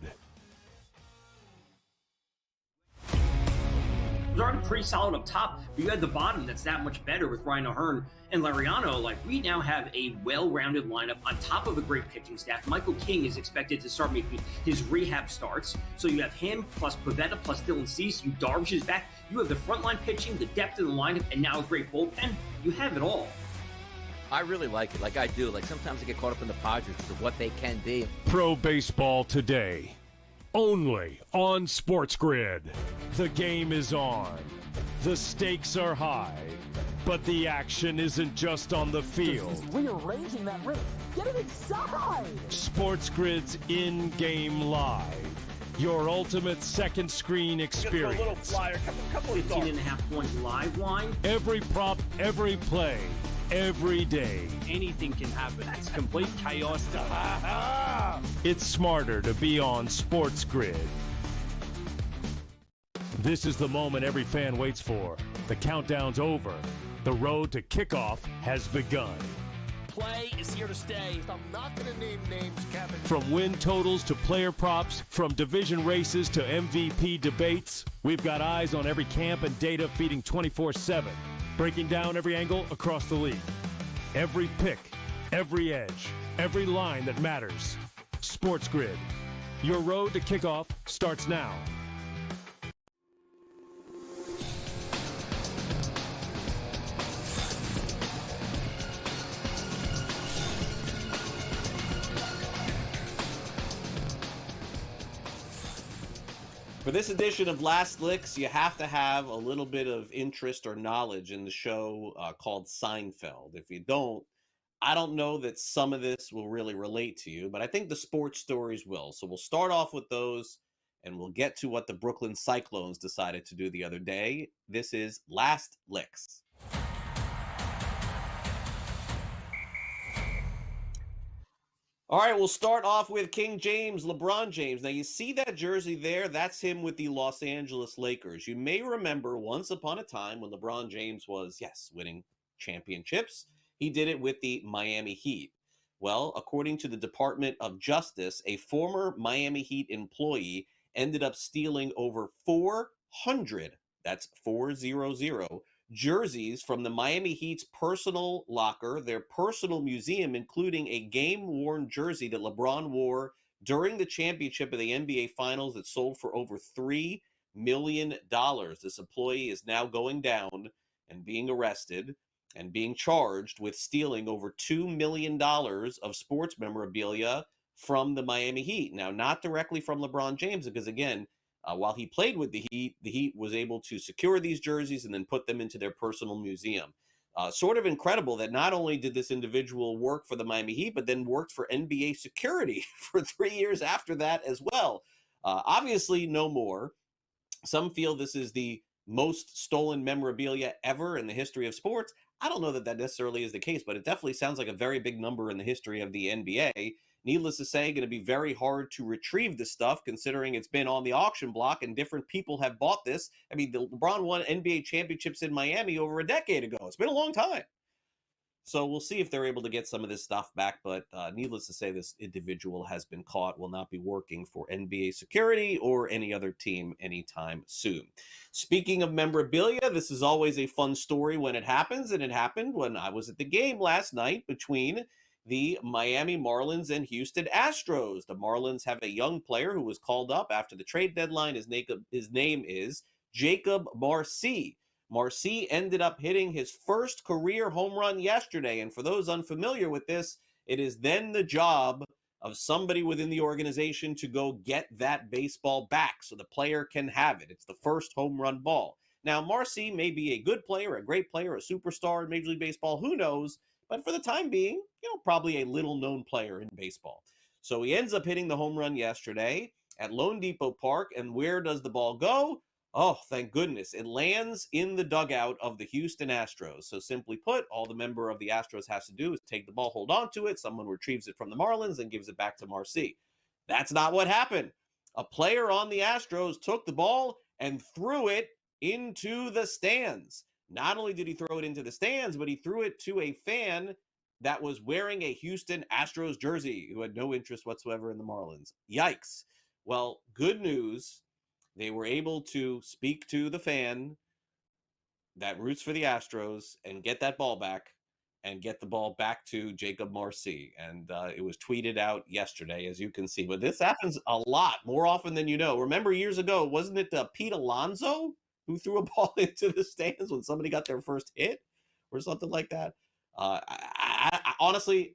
Was already pretty solid up top, but you had the bottom that's that much better with Ryan O'Hearn and Lariano. Like, we now have a well-rounded lineup on top of a great pitching staff. Michael King is expected to start making his rehab starts. So you have him plus Pavetta plus Dylan Cease. You Darvish is back. You have the frontline pitching, the depth in the lineup, and now a great bullpen. You have it all. I really like it. Like, I do. Like, sometimes I get caught up in the Padres for what they can be. Pro Baseball Today, only on SportsGrid. The game is on. The stakes are high. But the action isn't just on the field. He's rearranging that roof. Get it inside! SportsGrid's in-game live. Your ultimate second screen experience. A little flyer, couple of 18.5 points live line. Every prop, every play, every day. Anything can happen. That's complete chaos. It's smarter to be on SportsGrid. This is the moment every fan waits for. The countdown's over. The road to kickoff has begun. Play is here to stay. I'm not going to name names, Kevin. From win totals to player props, from division races to MVP debates, we've got eyes on every camp and data feeding 24/7, breaking down every angle across the league. Every pick, every edge, every line that matters. SportsGrid. Your road to kickoff starts now. For this edition of Last Licks, you have to have a little bit of interest or knowledge in the show called Seinfeld. If you don't, I don't know that some of this will really relate to you, but I think the sports stories will. So we'll start off with those, and we'll get to what the Brooklyn Cyclones decided to do the other day. This is Last Licks. All right, we'll start off with King James, LeBron James. Now, you see that jersey there? That's him with the Los Angeles Lakers. You may remember once upon a time when LeBron James was, yes, winning championships, he did it with the Miami Heat. Well, according to the Department of Justice, a former Miami Heat employee ended up stealing over 400, that's 400, jerseys from the Miami Heat's personal locker, their personal museum, including a game-worn jersey that LeBron wore during the championship of the NBA Finals that sold for over $3 million. This employee is now going down and being arrested and being charged with stealing over $2 million of sports memorabilia from the Miami Heat. Now, not directly from LeBron James, because again, while he played with the Heat was able to secure these jerseys and then put them into their personal museum. Sort of incredible that not only did this individual work for the Miami Heat, but then worked for NBA security for 3 years after that as well. Obviously, no more. Some feel this is the most stolen memorabilia ever in the history of sports. I don't know that that necessarily is the case, but it definitely sounds like a very big number in the history of the NBA. Needless to say, going to be very hard to retrieve this stuff considering it's been on the auction block and different people have bought this. I mean, the LeBron won NBA championships in Miami over a decade ago. It's been a long time. So we'll see if they're able to get some of this stuff back. But needless to say, this individual has been caught, will not be working for NBA security or any other team anytime soon. Speaking of memorabilia, this is always a fun story when it happens. And it happened when I was at the game last night between the Miami Marlins and Houston Astros. The Marlins have a young player who was called up after the trade deadline. His name is Jacob Marcy. Marcy ended up hitting his first career home run yesterday. And for those unfamiliar with this, it is then the job of somebody within the organization to go get that baseball back so the player can have it. It's the first home run ball. Now, Marcy may be a good player, a great player, a superstar in Major League Baseball. Who knows? But for the time being, probably a little-known player in baseball. So he ends up hitting the home run yesterday at Lone Depot Park. And where does the ball go? Oh, thank goodness. It lands in the dugout of the Houston Astros. So simply put, all the member of the Astros has to do is take the ball, hold on to it. Someone retrieves it from the Marlins and gives it back to Marcy. That's not what happened. A player on the Astros took the ball and threw it into the stands. Not only did he throw it into the stands, but he threw it to a fan that was wearing a Houston Astros jersey who had no interest whatsoever in the Marlins. Yikes. Well, good news. They were able to speak to the fan that roots for the Astros and get that ball back and get the ball back to Jacob Marcy. And it was tweeted out yesterday, as you can see. But this happens a lot, more often than you know. Remember years ago, wasn't it Pete Alonso who threw a ball into the stands when somebody got their first hit or something like that? I honestly,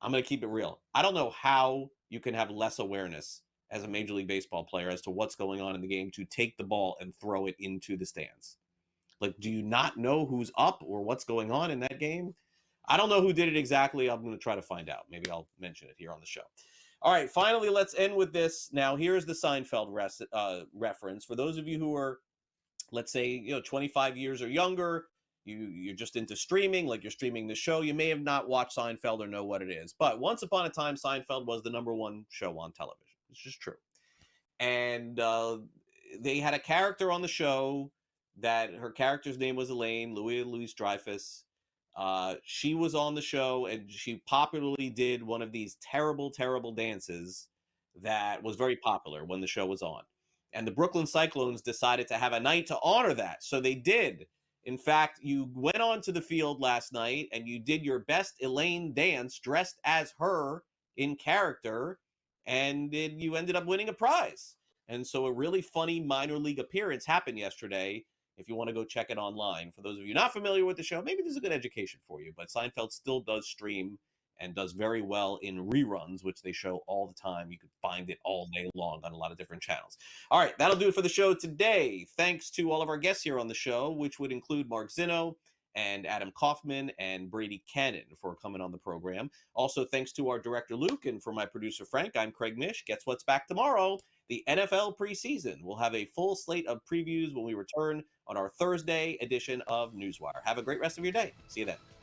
I'm going to keep it real. I don't know how you can have less awareness as a Major League Baseball player as to what's going on in the game to take the ball and throw it into the stands. Like, do you not know who's up or what's going on in that game? I don't know who did it exactly. I'm going to try to find out. Maybe I'll mention it here on the show. All right, finally, let's end with this. Now, here's the Seinfeld reference. For those of you who are, let's say, 25 years or younger, you're just into streaming, like you're streaming the show. You may have not watched Seinfeld or know what it is. But once upon a time, Seinfeld was the #1 show on television. It's just true. And they had a character on the show that her character's name was Elaine, Louise-Dreyfus. She was on the show and she popularly did one of these terrible, terrible dances that was very popular when the show was on. And the Brooklyn Cyclones decided to have a night to honor that. So they did. In fact, you went onto the field last night and you did your best Elaine dance dressed as her in character. And you ended up winning a prize. And so a really funny minor league appearance happened yesterday. If you want to go check it online. For those of you not familiar with the show, maybe this is a good education for you. But Seinfeld still does stream and does very well in reruns, which they show all the time. You can find it all day long on a lot of different channels. All right, that'll do it for the show today. Thanks to all of our guests here on the show, which would include Mark Zinno and Adam Kaufman and Brady Cannon for coming on the program. Also, thanks to our director, Luke, and for my producer, Frank, I'm Craig Mish. Guess what's back tomorrow? The NFL preseason. We'll have a full slate of previews when we return on our Thursday edition of NewsWire. Have a great rest of your day. See you then.